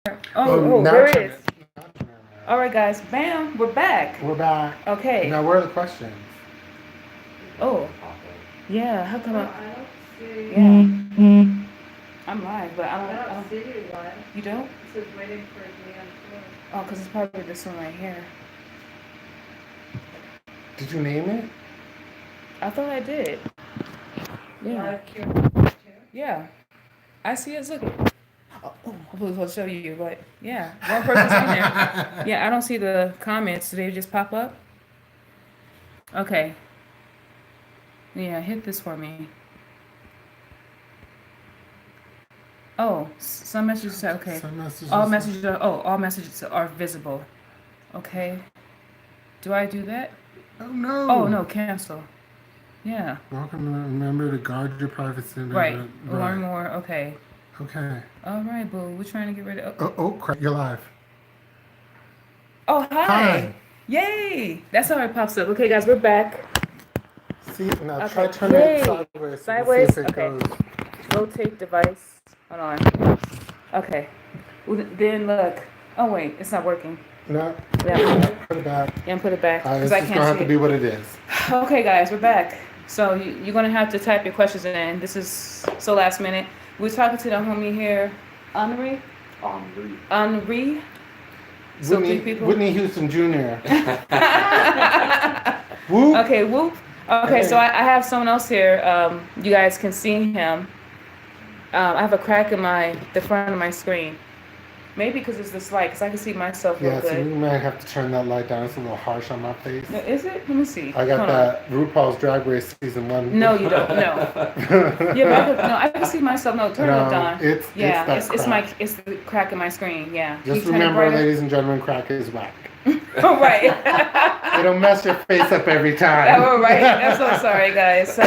There it is. All right, guys. Bam, we're back. We're back. Okay. Now, where are the questions? Oh, yeah. How come? I don't see. Yeah. I'm live, but I I don't don't. see you live. You don't? It says waiting for DM floor. Oh, because it's probably this one right here. Did you name it? I thought I did. Yeah. Live Q&A too. Yeah. I see it. Look. Oh, I was going to show you, but yeah, one person's in there. Yeah, I don't see the comments. Do they just pop up? Okay. Yeah, hit this for me. Oh, some messages say okay. Some messages. All messages are visible. Okay. Do I do that? Oh no. Oh no, cancel. Yeah. Welcome to remember to guard your privacy. Right. Learn more. Okay. Okay. All right, boo. We're trying to get rid of. Oh crap! You're live. Oh hi. Hi. Yay! That's how it pops up. Okay, guys, we're back. See now, Okay. try turning it sideways. Sideways? See if it Okay. goes. Rotate device. Hold on. Okay. Well, then look. Oh wait, it's not working. No. Yeah. Put it back. Yeah, put it back It's because I just can't gonna have see to be what it is. it. Okay, guys, we're back. So you're gonna have to type your questions in. This is so last minute. We're talking to the homie here, Henri. Henri. So three people. Whitney Houston Jr. Whoop. Okay, whoop. Okay, so I have someone else here. You guys can see him. I have a crack in the front of my screen. Maybe because it's this light, because I can see myself real Yeah, so good. we might have to turn that light down. It's a little harsh on my face. No, is it? Let me see. I got Hold that RuPaul's Drag Race season 1. No, you don't. No. Yeah, but I can see myself. No, turn it down. It's It's the crack in my screen. Yeah. Just Can you turn it remember, brighter? ladies and gentlemen, crack is whack. Oh, right. It'll mess your face up every time. Oh, right. I'm so sorry, guys. So,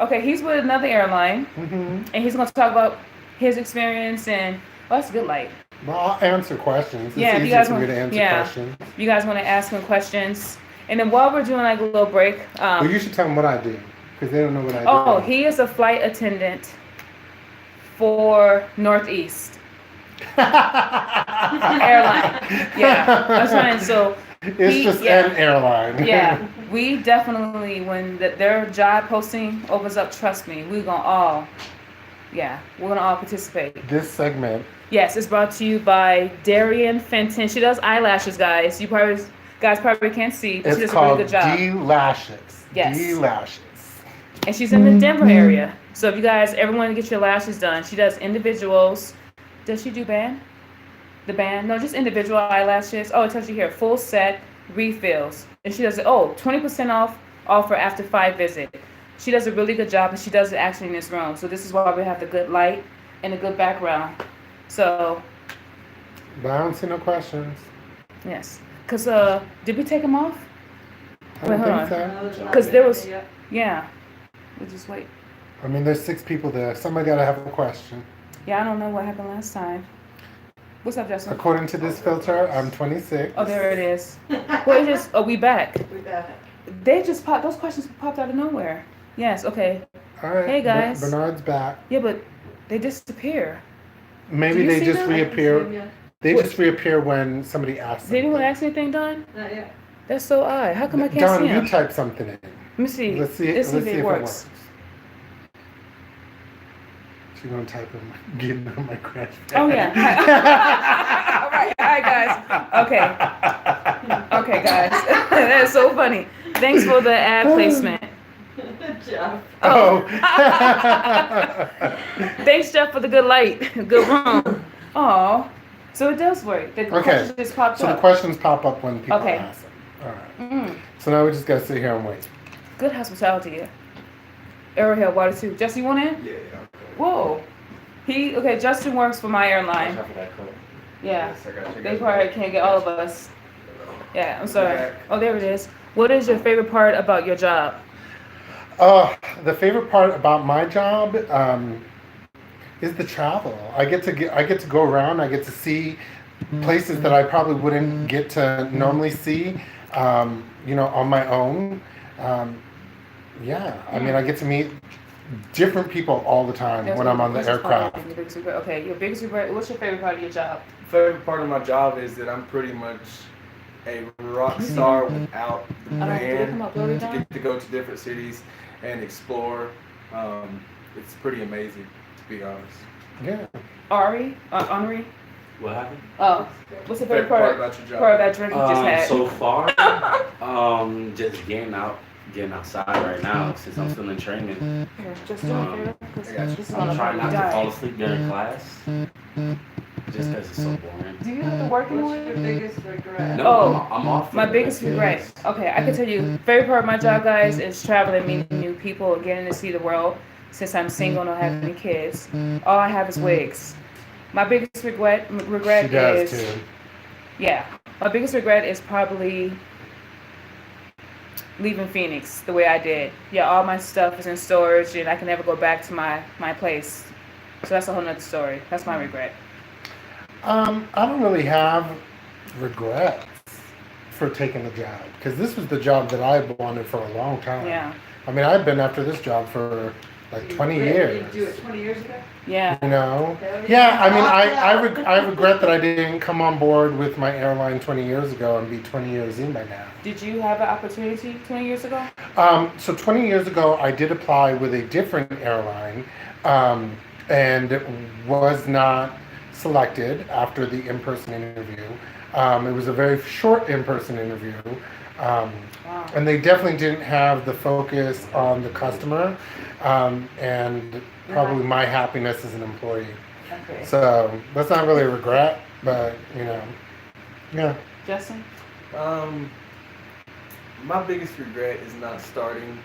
okay, he's with another airline, and he's going to talk about his experience and. Oh, that's a good light. Well, I'll answer questions. It's Yeah, if you easier guys for me want, to answer yeah, questions. you guys want to ask him questions, and then while we're doing like a little break, Well, you should tell them what I do, because they don't know what I do. oh, he is a flight attendant for Northeast airline. Yeah, that's fine. So It's just an airline. Yeah, we definitely when their job posting opens up, trust me, we're gonna all participate. This segment. Yes, it's brought to you by Darian Fenton. She does eyelashes, guys. You guys probably can't see, but she does a really good job. D-Lashes. Yes. D-Lashes. And she's in the Denver area. So if you guys ever want to get your lashes done, she does individuals. Does she do band? The band? No, just individual eyelashes. Oh, it tells you here, full set refills. And she does it, 20% off offer after 5 visits. She does a really good job, and she does it actually in this room. So this is why we have the good light and the good background. So. But I don't see no questions. Yes. Because, did we take them off? I don't think so. Because there was, yeah. We'll just wait. I mean, there's 6 people there. Somebody got to have a question. Yeah, I don't know what happened last time. What's up, Justin? According to this filter, I'm 26. Oh, there it is. Well, we back. We got it. They just popped, those questions popped out of nowhere. Yes, okay. All right. Hey, guys. Bernard's back. Yeah, but they disappear. Maybe Do you they see just them? reappear. They just reappear when somebody asks. Did anyone something. ask anything, Don? Not yet. That's so odd. How come I can't Don, see him? you type something in. Let me see. Let's see if if it works. She's gonna type in getting on my crash pad. Oh, yeah. All right. Hi, guys. Okay, guys. That is so funny. Thanks for the ad placement. Jeff. Oh. Thanks, Jeff, for the good light. Good room. Oh, so it does work. The questions just popped So up. the questions pop up when people Okay. ask them. All right. So now we just gotta sit here and wait. Good hospitality. Arrowhead Water too. Jesse, you want in? Yeah. Whoa. Justin works for my airline. Yeah. They probably can't get all of us. Yeah, I'm sorry. Oh, there it is. What is your favorite part about your job? The favorite part about my job is the travel. I get to go around. I get to see places that I probably wouldn't get to normally see, on my own. I mean, I get to meet different people all the time That's when I'm on the which is probably aircraft. your biggest regret. Okay, your biggest regret. What's your favorite part of your job? Favorite part of my job is that I'm pretty much a rock star without the I don't think they come band. up blurry To down. get to go to different cities and explore, it's pretty amazing, to be honest. Yeah. Henri. What happened? Oh, what's the favorite Favorite part part about your job? of that drink you just had? So far, just getting outside right now since I'm still in training. Here, just do a favor, 'cause I got you. this is I'm gonna trying make not me to fall die. asleep during class, just because it's so boring. Do you have to work What's anywhere? your biggest regret? No, Oh, I'm off. for My the biggest next regret. days. Okay, I can tell you, favorite part of my job, guys, is traveling, meeting new people, getting to see the world. Since I'm single and don't have any kids, all I have is wigs. My biggest regret She does is too. yeah. My biggest regret is probably leaving Phoenix the way I did. Yeah, all my stuff is in storage and I can never go back to my place. So that's a whole nother story. That's my regret. I don't really have regrets for taking the job because this was the job that I wanted for a long time. Yeah. I mean, I've been after this job for like 20 years. Did you do it 20 years ago? Yeah. You know? Yeah, I mean, I regret that I didn't come on board with my airline 20 years ago and be 20 years in by now. Did you have an opportunity 20 years ago? So 20 years ago, I did apply with a different airline and was not selected after the in-person interview. It was a very short in-person interview. Wow. And they definitely didn't have the focus on the customer and probably my happiness as an employee. Okay. So that's not really a regret, but you know, yeah. Justin? My biggest regret is not starting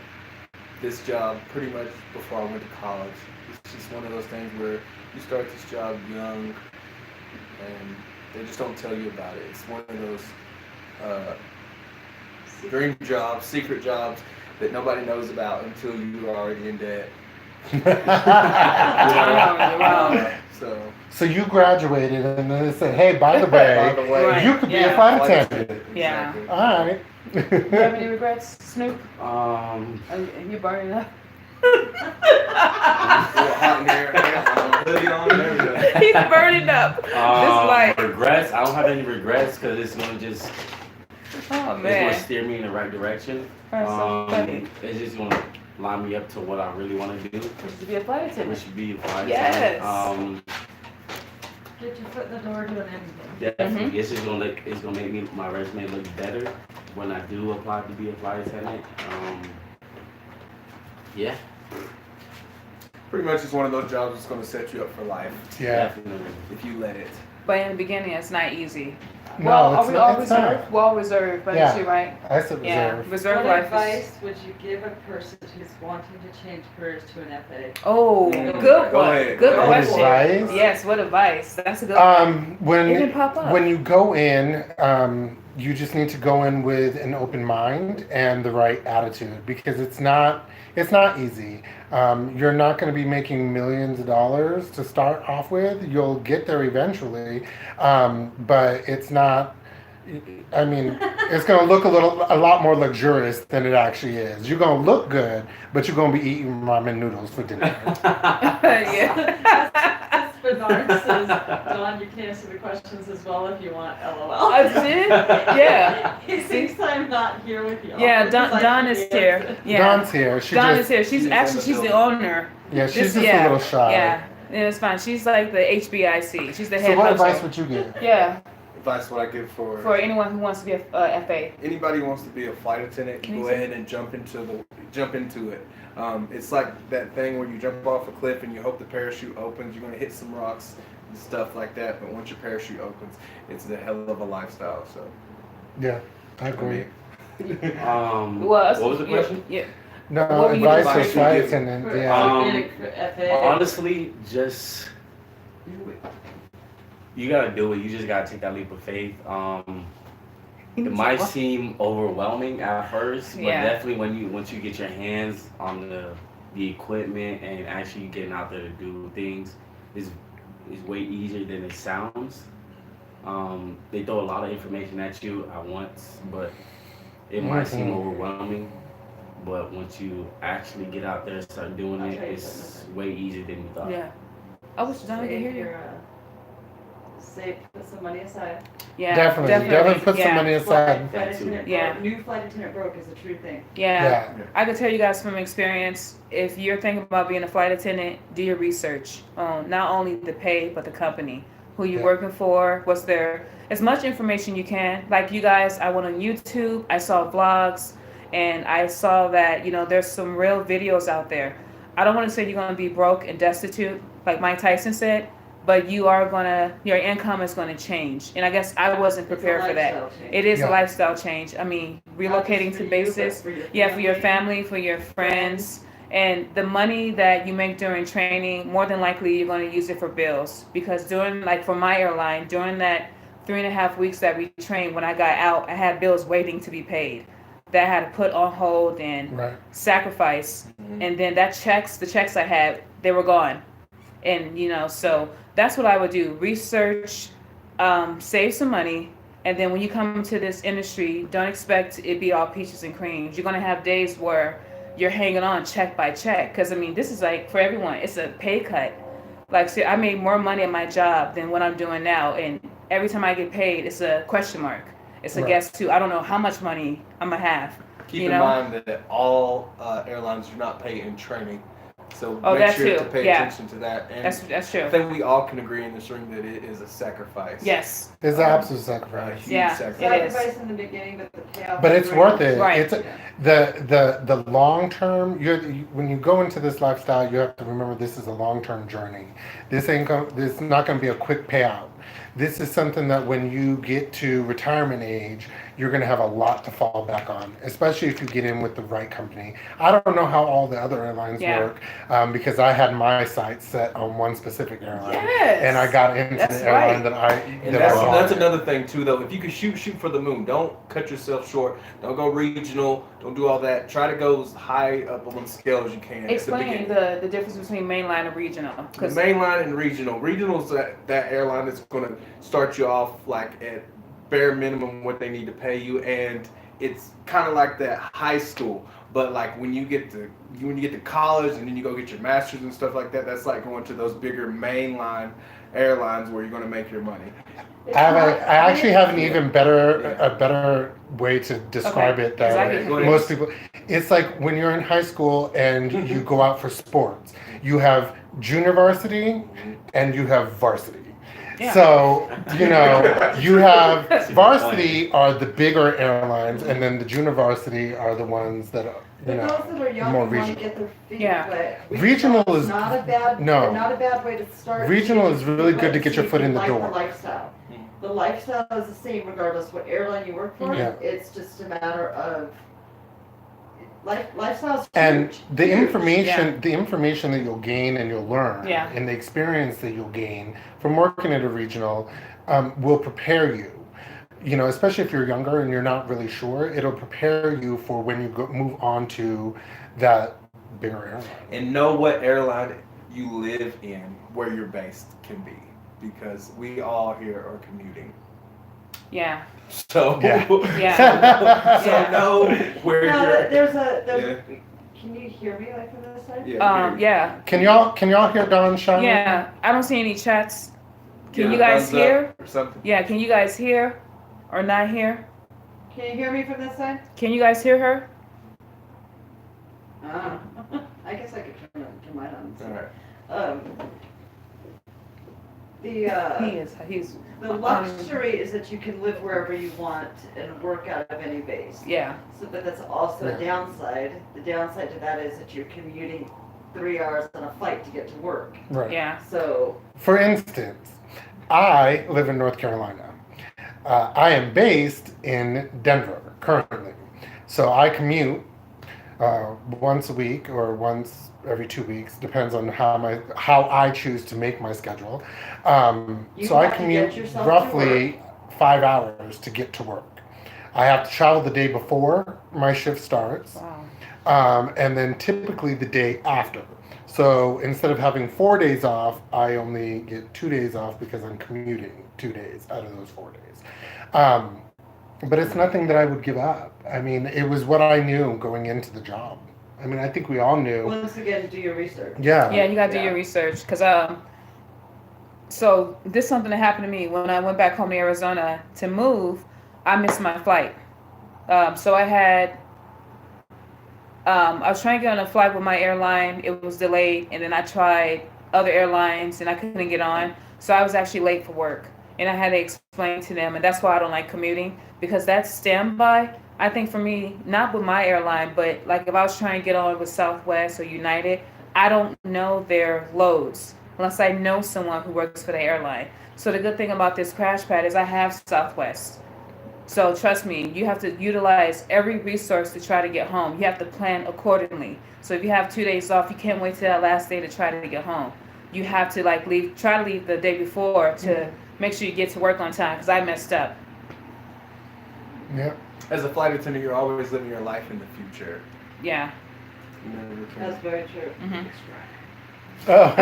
this job pretty much before I went to college. It's just one of those things where you start this job young and they just don't tell you about it. It's one of those dream jobs, secret jobs that nobody knows about until you are already in debt. Wow. So you graduated and then they said, hey, by the by way, the way, Right. you could be a Yeah. flight attendant. Yeah. Exactly. All right. You have any regrets, Snoop? You burning up? It's a little hot in here. I got my hoodie on and everything. He's burning up. This light. Regrets? I don't have any regrets because it's gonna just Oh it's man. gonna steer me in the right direction. That's so funny. It's just gonna line me up to what I really want to do, Which is to be a flight which attendant. should be flight Yes. attendant. Get your foot in the door doing anything. Definitely, it's just gonna make me my resume look better when I do apply to be a flight attendant. Yeah, Pretty much it's one of those jobs that's going to set you up for life Yeah. definitely. if you let it. But in the beginning, it's not easy. No, Well, are it's we not- all it's not. reserved? We're all reserved, but Yeah. is she right? I said Yeah, reserve. reserve What life is. advice would you give a person who's wanting to change careers to an FA? Oh, Mm. good Go one. ahead. Good What question. advice? Yes, what advice? That's a good one. It didn't pop up. When you go in, you just need to go in with an open mind and the right attitude because it's not easy. You're not going to be making millions of dollars to start off with. You'll get there eventually, but it's not. I mean, it's going to look a lot more luxurious than it actually is. You're going to look good, but you're going to be eating ramen noodles for dinner. Yeah. Bernard says, Dawn, you can answer the questions as well if you want, LOL. I did? Yeah. He thinks I'm not here with you. Yeah, because I Dawn can is answer. here. Yeah. Dawn's here. She Dawn just, is here. She's the owner. yeah, she's This- just yeah, a little shy. Yeah. Yeah, it's fine. She's like the HBIC. She's the So head what honcho. advice would you give? Yeah, Advice what I give for anyone who wants to be a FA. anybody who wants to be a flight attendant, Can you go say- ahead and jump into it. It's like that thing where you jump off a cliff and you hope the parachute opens. You're gonna hit some rocks and stuff like that, but once your parachute opens, it's a hell of a lifestyle. So Yeah, I for me, agree. Well, What was the question? Yeah. No, What would you advice advise for flight you? attendant. For Yeah. FA. Honestly, just you gotta do it. You just gotta take that leap of faith. It might seem overwhelming at first, but Yeah. definitely once you get your hands on the equipment and actually getting out there to do things is way easier than it sounds. They throw a lot of information at you at once, but it might seem Mhm. overwhelming. but once you actually get out there and start doing I'll it, try to it's put way easier than you thought. Yeah. I wish Donna could hear you. Put some money aside. Yeah, Definitely put some money aside. Flight attendant Yeah. broke. New flight attendant broke is a true thing. Yeah. I can tell you guys from experience, if you're thinking about being a flight attendant, do your research on not only the pay, but the company. Who you're working for, what's their, as much information you can. Like you guys, I went on YouTube, I saw vlogs, and I saw that, there's some real videos out there. I don't want to say you're going to be broke and destitute, like Mike Tyson said, but your income is going to change. And I guess I wasn't prepared for that. It is a lifestyle change. I mean, relocating to bases, for your family, for your friends. And the money that you make during training, more than likely you're going to use it for bills. Because for my airline, during that 3.5 weeks that we trained, when I got out, I had bills waiting to be paid that I had to put on hold and sacrifice. Mm-hmm. And then the checks I had, they were gone. And, so that's what I would do. Research, save some money. And then when you come to this industry, don't expect it be all peaches and creams. You're going to have days where you're hanging on check by check. Because, this is like, for everyone, it's a pay cut. Like, see, I made more money at my job than what I'm doing now. And every time I get paid, it's a question mark. It's a guess, too. I don't know how much money I'm going to have. Keep in mind that all airlines do not pay in training. So make sure to pay attention to that. And that's true. I think we all can agree in this room that it is a sacrifice. Yes. It's an absolute sacrifice. Huge sacrifice. It is. Sacrifice in the beginning, but the payoff. But it's worth it. Right. It's the long term. When you go into this lifestyle, you have to remember this is a long term journey. This is not going to be a quick payout. This is something that when you get to retirement age, you're going to have a lot to fall back on, especially if you get in with the right company. I don't know how all the other airlines work because I had my sights set on one specific airline, and I got into the airline that I. And that's another thing too, though. If you can shoot for the moon. Don't cut yourself short. Don't go regional. Don't do all that. Try to go as high up on the scale as you can. Explain the difference between mainline and regional. The mainline and regional. Regional is that airline that's going to start you off like at bare minimum what they need to pay you, and it's kind of like that high school. But like when you get to college and then you go get your master's and stuff like that, that's like going to those bigger mainline airlines where you're going to make your money. I actually have an even better way to describe it that most people. It's like when you're in high school and you go out for sports. You have junior varsity and you have varsity. Yeah. So, you have varsity are the bigger airlines, and then the junior varsity are the ones that are, those that are young more and want regional. to get their feet wet. Regional is not a bad way to start. Regional is really good to get your foot in the door. The lifestyle. The lifestyle is the same regardless what airline you work for. Yeah. It's just a matter of lifestyle's huge. And the information that you'll gain and you'll learn, and the experience that you'll gain from working at a regional will prepare you. Especially if you're younger and you're not really sure, it'll prepare you for when you move on to that bigger airline. And know what airline you live in, where you're based can be, because we all here are commuting. Yeah. So know where you're. Can you hear me like from this side? Yeah. Can y'all hear Don Sean? Yeah. I don't see any chats. Can you guys hear? Or something? Yeah. Can you guys hear or not hear? Can you hear me from this side? Can you guys hear her? I guess I could turn mine on. All right. The luxury is that you can live wherever you want and work out of any base. Yeah. So, but that's also a downside. The downside to that is that you're commuting 3 hours on a flight to get to work. Right. Yeah. So. For instance, I live in North Carolina. I am based in Denver currently, so I commute once a week or once every 2 weeks, depends on how I choose to make my schedule. So I commute roughly 5 hours to get to work. I have to travel the day before my shift starts, and then typically the day after. So instead of having 4 days off, I only get 2 days off because I'm commuting 2 days out of those 4 days. But it's nothing that I would give up. I mean, it was what I knew going into the job. I mean, I think we all knew. Once again, do your research. Yeah. Yeah, you gotta do Yeah. your research, cause so this is something that happened to me when I went back home to Arizona to move. I missed my flight. So I was trying to get on a flight with my airline. It was delayed, and then I tried other airlines, and I couldn't get on. So I was actually late for work, and I had to explain to them, and that's why I don't like commuting, because that's standby. I think for me, not with my airline, but like if I was trying to get on with Southwest or United, I don't know their loads unless I know someone who works for the airline. So the good thing about this crash pad is I have Southwest. So trust me, you have to utilize every resource to try to get home. You have to plan accordingly. So if you have 2 days off, you can't wait till that last day to try to get home. You have to like try to leave the day before to make sure you get to work on time, because I messed up. Yeah. As a flight attendant, you're always living your life in the future. Yeah. You never can. That's very true. Hmm. Oh,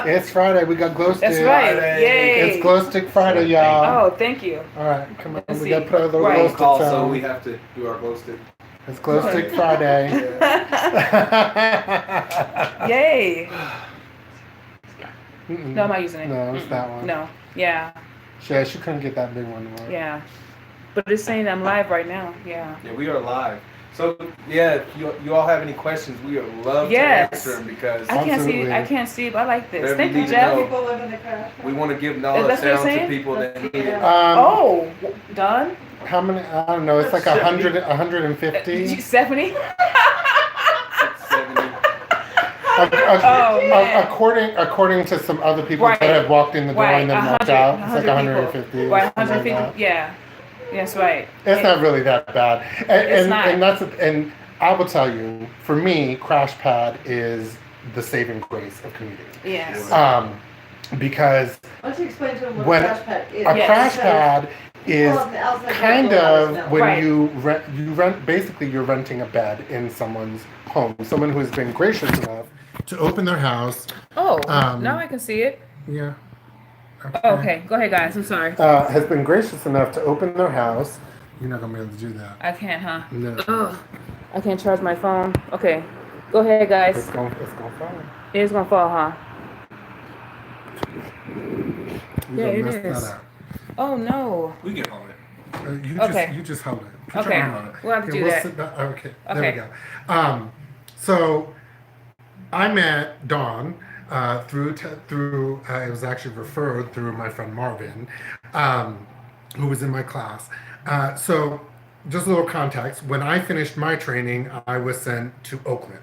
it's Friday. We got glow stick. That's right. Friday. Yay. It's glow stick Friday, y'all. Oh, thank you. All right, come on. Let's We see. got to put our little Right. glow Phone sticks call, so on. we have to do our glow stick. It's glow stick Friday. Yay. Mm-mm. No, I'm not using it. No, it's that one. No. Yeah. Yeah, she couldn't get that big one. Right? Yeah. But it's saying I'm live right now. Yeah. Yeah, we are live. So yeah, if you all have any questions, we would love Yes. to answer them, because I can't see. Absolutely. I can't see, but I like this. Whatever Thank you you, need to Jeff. know. People live in the crash pad. we want to give knowledge That's what you're down to saying? people that need it. Oh, done. How many? I don't know. It's like 100, 150. 70. 70. Oh, man. According to some other people Right. that have walked in the door Right. and then walked 100 out, it's like 100 150. people. or Right. something like 150. that. Yeah. That's right. It's not really that bad. It's not. And that's and I will tell you, for me, crash pad is the saving grace of commuting. Yes. Because Why don't you explain to them what When a crash pad is? a Yes. crash pad is People on the outside kind don't of know. when Right. you rent basically you're renting a bed in someone's home, someone who has been gracious enough to open their house. Oh, Um, now I can see it. Yeah. Oh, okay. Go ahead, guys. I'm sorry. Has been gracious enough to open their house. You're not gonna be able to do that. I can't, huh? No. Ugh. I can't charge my phone. Okay. Go ahead, guys. It's gonna fall. It is gonna fall, huh? You're Yeah, gonna it mess is. that up. Oh no. We can hold it. Okay. You just hold it. Put Okay. your arm on it. We'll have to do we'll that. sit down. Okay. There Okay. we go. So I met Dawn through it was actually referred through my friend Marvin, who was in my class. So just a little context. When I finished my training, I was sent to Oakland,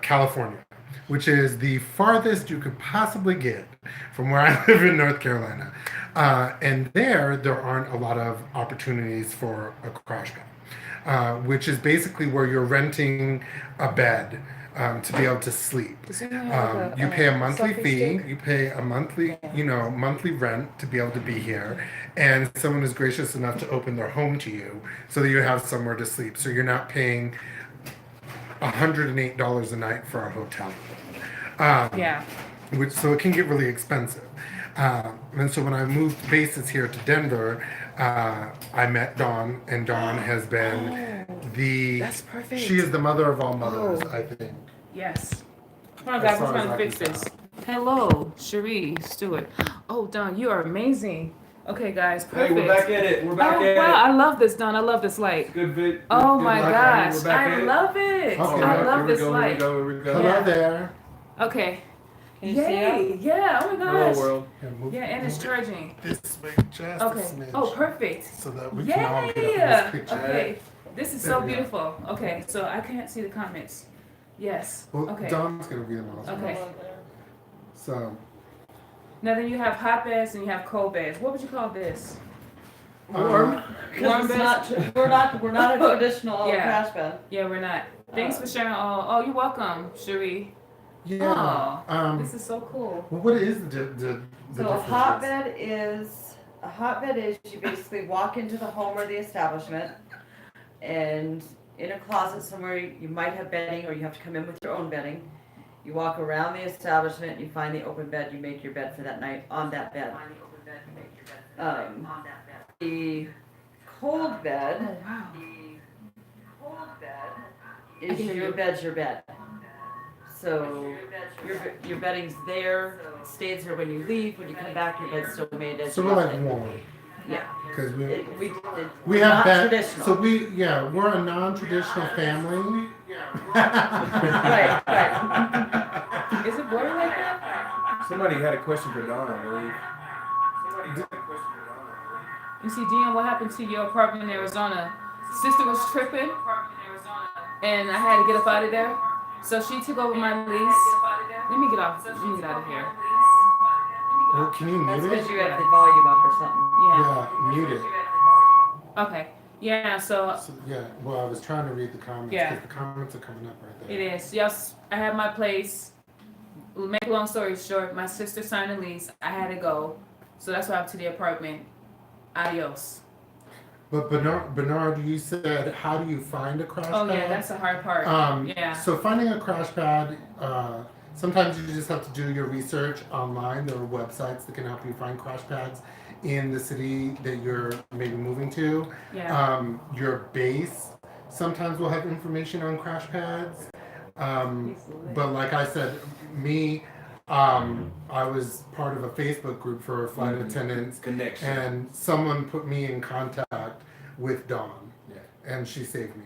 California, which is the farthest you could possibly get from where I live in North Carolina. And there aren't a lot of opportunities for a crash pad, which is basically where you're renting a bed to be able to sleep. You pay a monthly fee, you pay a monthly, monthly rent to be able to be here, and someone is gracious enough to open their home to you so that you have somewhere to sleep. So you're not paying $108 a night for a hotel. Yeah. So it can get really expensive. And so when I moved bases here to Denver, I met Dawn, and Dawn has been That's perfect. she is the mother of all mothers, Oh. I think. Yes. Come on, As guys. far We're trying as to I fix can this. tell. Hello, Cherie Stewart. Oh, Don, you are amazing. Okay, guys. Hey, Perfect. we're back at it. We're back Oh, at wow. it. I love this, Don. I love this light. Good vid. Oh, good my light. gosh. We're back at I it. love it. Okay. I Here love we this go, light. Here we go. Hello Yeah. there. Okay. Can you see Yay. Yeah. Oh, my Hello gosh. world. Yeah, move, Yeah, and it's move charging. this way just Okay. a smidge. Oh, perfect. So that we can all get up in Yeah. this picture. Okay. This is There so we go. beautiful. Okay, so I can't see the comments. Yes. Well, Okay. Dawn's gonna be the most. Okay. So Now then you have hot beds and you have cold beds. What would you call this? warm. Because it's not, we're not a traditional Yeah. crash bed. Yeah, we're not. Thanks for sharing all. Oh, you're welcome, Cherie. Yeah. Oh, this is so cool. Well, what is the So a differences? hotbed is you basically walk into the home or the establishment, and in a closet somewhere you might have bedding, or you have to come in with your own bedding. You walk around the establishment, you find the open bed, you make your bed for that night on that bed. The cold bed Oh wow. is your bed's your bed. So your bedding's there, it stays there when you leave. When you come back, your bed's still made as So you we're left like it. warm. Yeah. Because We have not bed. traditional. So we're a non-traditional family. Right, right. Is it blurry like that? Somebody had a question for Don, I believe. You see, Dean, what happened to your apartment in Arizona? Sister was tripping, and I had to get up out of there. So she took over my lease. Let me get off. Let me get out of here. Well, can you That's mute because it? you have the volume up or something. Yeah. Yeah, mute it. Okay. Yeah. So So, yeah. Well, I was trying to read the comments Yeah. because the comments are coming up right there. it is. Yes, I had my place. Make a long story short, my sister signed a lease. I had to go, so that's why I'm to the apartment. Adios. But Bernard, you said, how do you find a crash Oh pad? yeah, that's the hard part. Yeah. So finding a crash pad, sometimes you just have to do your research online. There are websites that can help you find crash pads in the city that you're maybe moving to. Yeah. Your base sometimes will have information on crash pads. But like I said, I was part of a Facebook group for flight attendants, Connection. and someone put me in contact with Dawn, and she saved me.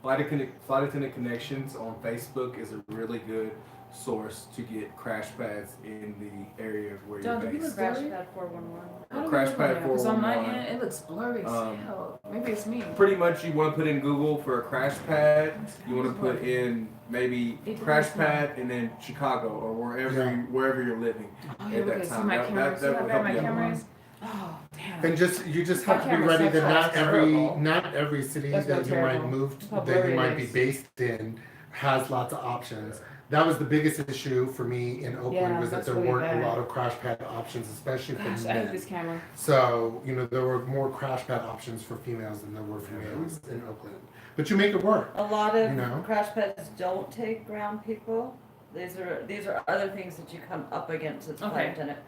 Flight attendant connections on Facebook is a really good source to get crash pads in the area where you're Don, do you based. look Crash blurry? pad 411. I don't Crash know pad that, 'cause on my 411. end, it looks blurry as hell. Maybe it's me. Pretty much, you want to put in Google for a crash pad. You want to put in maybe crash pad and then Chicago or wherever you're living Oh, at yeah, that okay. See time. my That camera. See will how bad help my you out a camera lot. is? Oh, damn. And you just have to be camera's ready so that terrible. not every city That's that so you might terrible. move How that blurry you it might be is. based in has lots of options. That was the biggest issue for me in Oakland, Yeah, was that that's there really weren't bad. a lot of crash pad options, especially for Gosh, I hate men. this camera. So, there were more crash pad options for females than there were for males in Oakland. But you make it work. A lot of You know? crash pads don't take ground people. These are other things that you come up against as a flight Okay. attendant.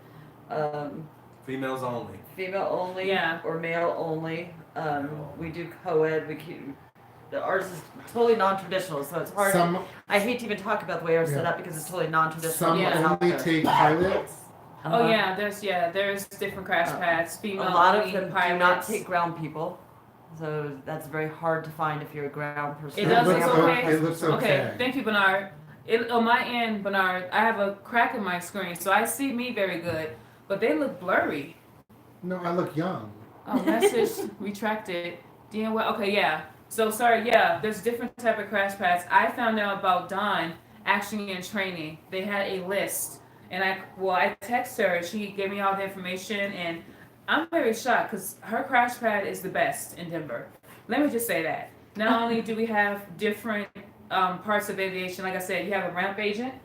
Females only. Female only Yeah. or male only. We do co-ed. Ours is totally non-traditional, so it's hard. Some I hate to even talk about the way ours is set Yeah. up because it's totally non-traditional. some Yeah. It's out only there. take pilots. Oh Uh-huh. yeah, there's different crash pads. A Female lot of only, them do pilots. not take ground people, so that's very hard to find if you're a ground person. It does looks look okay. It looks okay. Okay, thank you, Bernard. On my end, Bernard, I have a crack in my screen, so I see me very good, but they look blurry. No, I look young. Oh, message retracted. Okay, yeah. So sorry, yeah. There's different type of crash pads. I found out about Dawn actually in training. They had a list, and I texted her. She gave me all the information, and I'm very shocked because her crash pad is the best in Denver. Let me just say that. Not only do we have different parts of aviation, like I said, you have a ramp agent,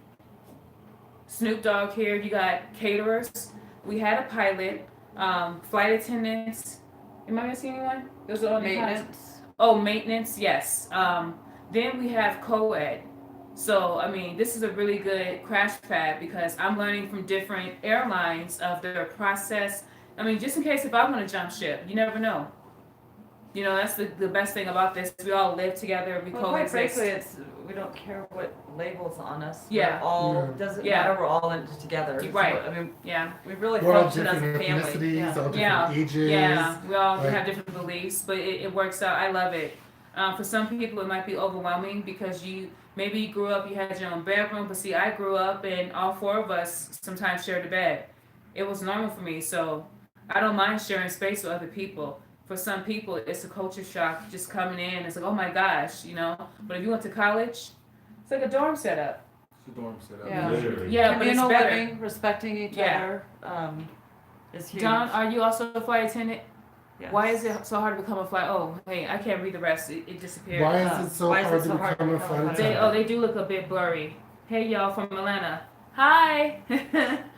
Snoop Dogg here. You got caterers. We had a pilot, flight attendants. Am I missing anyone? Those are all the Maintenance. Oh, maintenance, yes. Then we have co-ed. So, I mean, this is a really good crash pad because I'm learning from different airlines of their process. I mean, just in case if I want to jump ship, you never know. That's the best thing about this. We all live together. We Well, quite coexist. frankly, we don't care what labels on us. Yeah. We're all Yeah. doesn't Yeah. matter. We're all in it together. Right. So, I mean, Yeah. we really We're all function as a different family. ethnicities, Yeah. all different Yeah. ages. Yeah, we all Like- have different beliefs, but it works out. I love it. For some people, it might be overwhelming because you grew up, you had your own bedroom, but see, I grew up and all four of us sometimes shared a bed. It was normal for me, so I don't mind sharing space with other people. For some people, it's a culture shock just coming in. It's like, oh my gosh, But if you went to college, it's like a dorm setup. It's a dorm setup. Yeah. Literally. Yeah, but it's Communal better. living, respecting each Yeah. other, is huge. Don, are you also a flight attendant? Yes. Why is it so hard to become a flight? Oh, hey, I can't read the rest. It disappeared. Why is it so Why is hard it to so hard become to a become a flight flight attendant? They do look a bit blurry. Hey, y'all from Atlanta. Hi.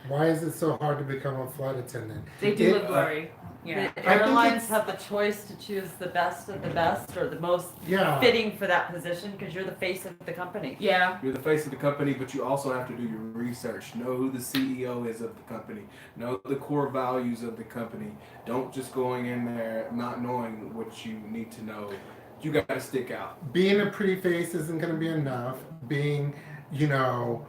Why is it so hard to become a flight attendant? They do It- look blurry. Yeah. The I think airlines it's- have the choice to choose the best of the best or the most Yeah. fitting for that position because you're the face of the company. Yeah. You're the face of the company, but you also have to do your research. Know who the CEO is of the company. Know the core values of the company. Don't just going in there not knowing what you need to know. You got to stick out. Being a pretty face isn't going to be enough. Being, you know,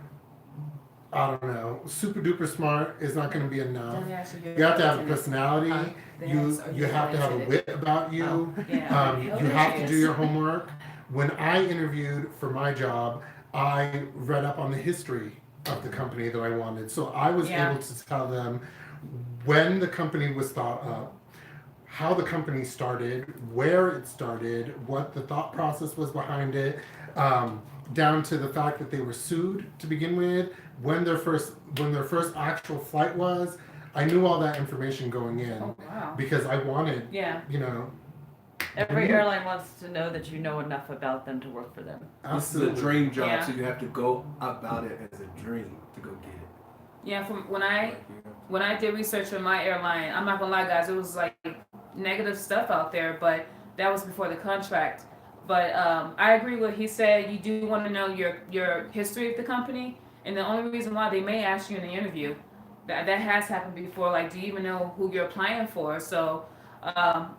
I don't know, super duper smart is not going to be enough. Don't ask if you're You have to have a listening. personality. Huh? They You ask, are you have to have a listening? wit about you. Oh, yeah. You Oh, there have she to is. do your homework. When I interviewed for my job, I read up on the history of the company that I wanted. So I was Yeah. able to tell them when the company was thought up, how the company started, where it started, what the thought process was behind it, down to the fact that they were sued to begin with, when their first actual flight was. I knew all that information going in Oh, wow. because I wanted, Yeah. you know. Every airline wants to know that you know enough about them to work for them. This is a dream job, Yeah. so you have to go about it as a dream to go get it. Yeah. From Like, when I did research for my airline, I'm not gonna lie, guys, it was like negative stuff out there, but that was before the contract. But I agree with what he said. You do want to know your history of the company, and the only reason why they may ask you in the interview, that has happened before. Like, do you even know who you're applying for? So,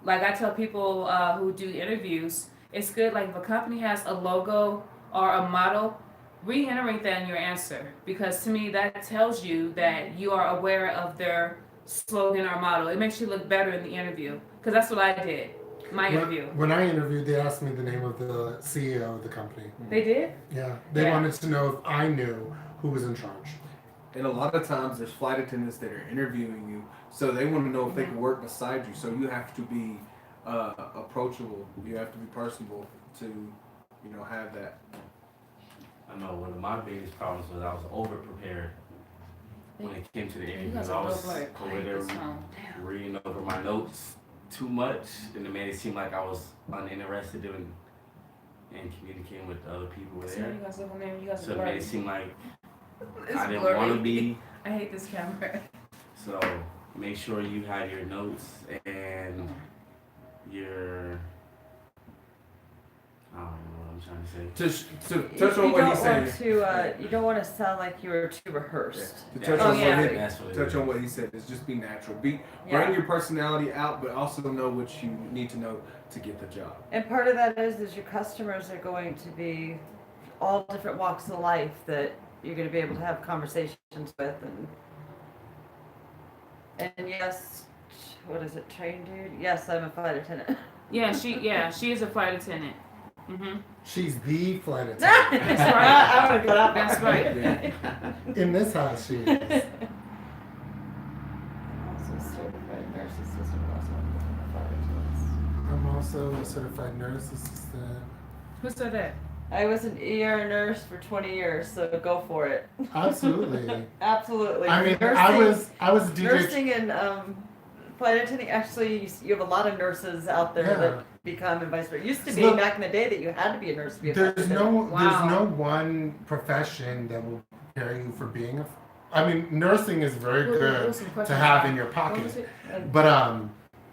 like I tell people who do interviews, it's good. Like if a company has a logo or a motto, reiterate that in your answer, because to me that tells you that you are aware of their slogan or motto. It makes you look better in the interview, because that's what I did. My interview. When I interviewed, they asked me the name of the CEO of the company. They did? Yeah, they Yeah. wanted to know if I knew who was in charge. And a lot of times there's flight attendants that are interviewing you, so they want to know if they can work beside you. So you have to be approachable. You have to be personable to, have that. I know one of my biggest problems was I was over prepared when it came to the You interview. guys I are was real blurry. over there reading over my notes too much, and it made it seem like I was uninterested in communicating with the other people So there. you guys live on there. You guys So are it made blurry. it seem like It's I didn't blurry. want to be. I hate this camera. So make sure you have your notes and your. I don't know what I'm trying to say. To touch on what he said. You don't want to sound like you're too rehearsed. To Yeah. touch Oh, on yeah. what he, That's what it touch is. on what he said is just be natural. Bring Yeah. your personality out, but also know what you need to know to get the job. And part of that is your customers are going to be all different walks of life that you're going to be able to have conversations with, and yes, what is it, train dude? Yes, I'm a flight attendant. Yeah, she is a flight attendant. Mhm. She's the flight attendant. That's right. I want to go that That's far. right. Yeah. In this house, she is. I'm also a certified nurse assistant. Also, I'm a flight attendant. I'm also a certified nurse assistant. Who said that? I was an ER nurse for 20 years, so go for it. Absolutely. Absolutely. I mean, Nursing- I was a DJ. Nursing and flight attending, actually, you have a lot of nurses out there Yeah. that become and vice versa. It used to be Look, back in the day that you had to be a nurse to be a flight There's attendant. Wow. no one profession that will prepare you for being a. I mean, nursing is very What good was the to question? have in your What pocket. was it? But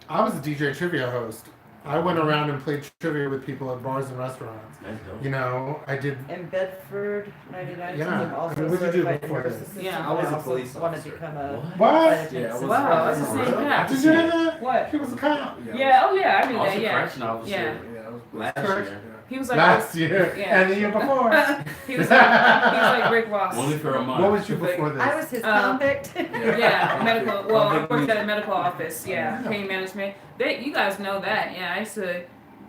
I was a DJ trivia host. I went around and played trivia with people at bars and restaurants. That's dope. You know, I did. In Bedford, 99, Yeah. I'm also I mean, a what'd you do certified before nurse this? assistant. Yeah. I was a also police want to officer. become a What? What? flight Yeah, I attendant. was- Wow, that's the same path. Did you know that? What? He was a cop. Yeah. Oh yeah, I knew I was that. a Yeah. correction officer Yeah. Yeah, I was last Correct. year. He was like Last year Yeah. and the year before. he was like Rick Ross. Only for a month. What was you before this? I was his convict. Yeah, medical. Well, I Convict worked at a music. medical office. Yeah, Yeah. pain management. You guys know that. Yeah, I used to.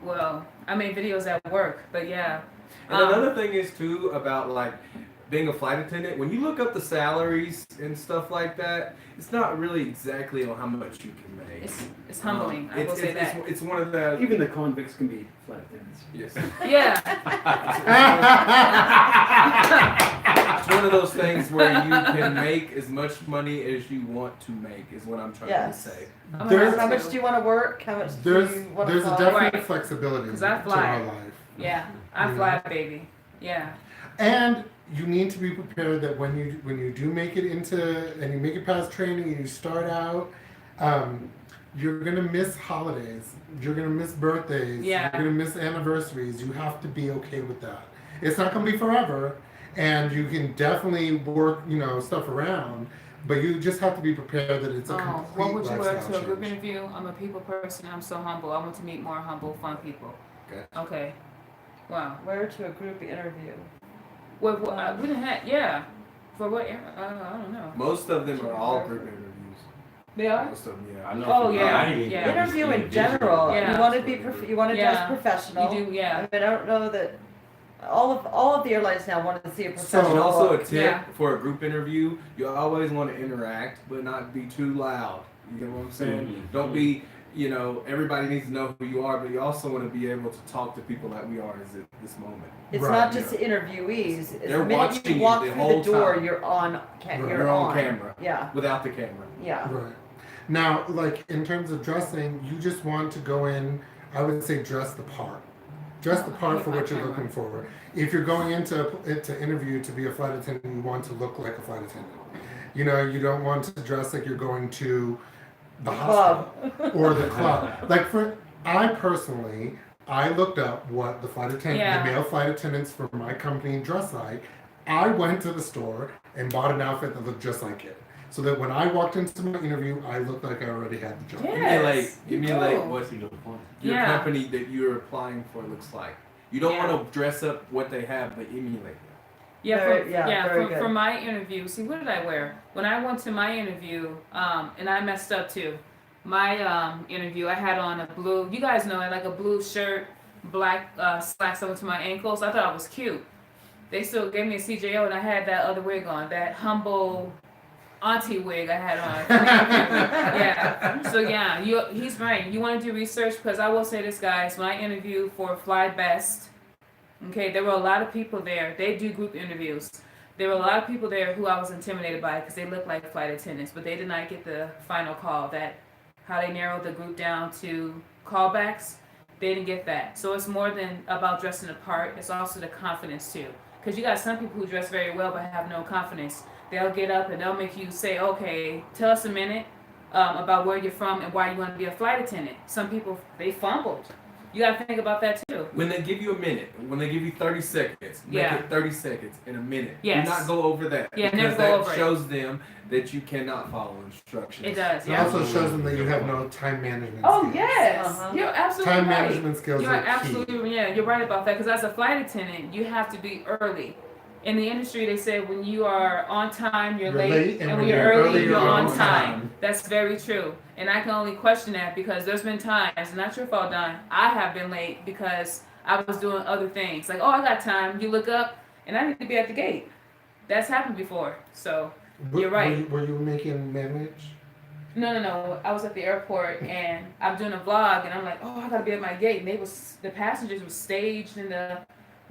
Well, I made videos at work, but yeah. And another thing is too about like being a flight attendant. When you look up the salaries and stuff like that, it's not really exactly on how much you can make. It's humbling. I will say that. It's one of the Even the convicts can be flight attendants. yes. Yeah. It's one of those things where you can make as much money as you want to make. Is what I'm trying Yes. to say. I'm There's- How much do you want to work? How much There's do you want to there's a fly? definite Right. flexibility 'Cause I to fly. my life. Yeah, I fly, baby. Yeah. And you need to be prepared that when you do make it into and you make it past training and you start out, you're gonna miss holidays. You're gonna miss birthdays. Yeah. You're gonna miss anniversaries. You have to be okay with that. It's not gonna be forever, and you can definitely work, stuff around. But you just have to be prepared that it's a complete what would you wear lifestyle to a group change. interview? I'm a people person. I'm so humble. I want to meet more humble, fun people. Okay. Okay. Wow. Where to a group interview? We didn't have, yeah. For what? I don't know. Most of them are all group interviews. They are? Most of them, yeah. I know. Oh, for- yeah, I didn't yeah. even Interview in understand general. Yeah. You want to be you want to dress Yeah. professional. You do, yeah. I mean, I don't know that all of the airlines now want to see a And professional. also a look. tip Yeah. for a group interview, you always want to interact, but not be too loud. You get what I'm saying? Mhm. Don't be, everybody needs to know who you are, but you also want to be able to talk to people like we are at this moment. It's Right, not just the interviewees. It's They're the minute watching you you walk the through whole the door, time. you're on. Right. You're You're on on camera. Yeah. Without the camera. Yeah. Right. Now, like in terms of dressing, you just want to go in, I would say dress the part. Dress the part for what you're looking for. If you're going into interview to be a flight attendant, you want to look like a flight attendant. You don't want to dress like you're going to the Club. hospital or the club. I looked up what the Yeah. the male flight attendants for my company dress like. I went to the store and bought an outfit that looked just like it. So that when I walked into my interview, I looked like I already had the job. Yes, Emulate you do. what That's a good point. your Yeah. company that you're applying for looks like. You don't Yeah. want to dress up what they have, but emulate them. Very good. For my interview, see, what did I wear? When I went to my interview, and I messed up too. My interview, I had on a blue, you guys know it, like a blue shirt, black slacks over to my ankles. I thought I was cute. They still gave me a CJO, and I had that other wig on, that humble auntie wig I had on. Yeah. So yeah, he's right. You want to do research, because I will say this, guys. When I interviewed for Fly Best, okay, there were a lot of people there. They do group interviews. There were a lot of people there who I was intimidated by because they looked like flight attendants, but they did not get the final call. That how they narrowed the group down to callbacks. They didn't get that. So it's more than about dressing the part. It's also the confidence too. Because you got some people who dress very well but have no confidence. They'll get up and they'll make you say, okay, tell us a minute about where you're from and why you want to be a flight attendant. Some people, they fumbled. You got to think about that too. When they give you a minute, when they give you 30 seconds, make Yeah. it 30 seconds in a minute. Yes. Do not go over that. Yeah, because never go that over it. shows them that you cannot follow instructions. It does, It yeah. also shows them that you have no time management Oh, skills. yes. Uh-huh. You're absolutely Time right. management skills You're are key. absolutely, yeah, you're right about that. Because as a flight attendant, you have to be early. In the industry, they say when you are on time, you're late, and when you're early, you're on time. That's very true. And I can only question that because there's been times, not your fault, Don, I have been late because I was doing other things. Like, oh, I got time. You look up, and I need to be at the gate. That's happened before. So, you're right. Were you making manage? No. I was at the airport, and I'm doing a vlog, and I'm like, oh, I got to be at my gate. And the passengers were staged in the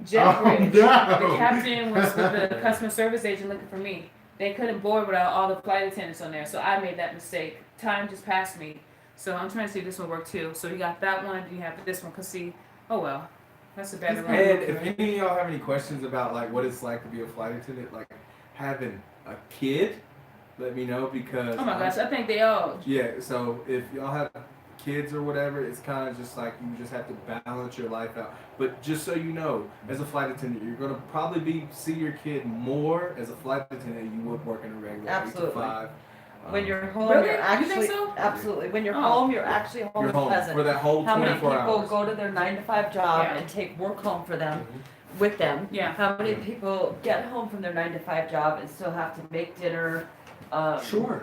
jet Oh, bridge. no. The captain was with the customer service agent looking for me. They couldn't board without all the flight attendants on there, so I made that mistake. Time just passed me. So I'm trying to see if this one work too. So you got that one, then you have this one. Cause see, oh well, that's a better one. And if any of y'all have any questions about like what it's like to be a flight attendant, like having a kid, let me know because Oh my gosh, I think they all. yeah, so if y'all have kids or whatever, it's kind of just like you just have to balance your life out. But just so you know, as a flight attendant, you're gonna probably see your kid more as a flight attendant than you would work in a regular 8 to Absolutely. 5. When you're home, Really? you're You actually think so? absolutely. When you're Oh. home, you're actually home You're and home present. for that whole How many 24 people hours. go to their 9-to-5 job Yeah. and take work home for them, with them? Yeah. How many people get home from their 9-to-5 job and still have to make dinner, Sure.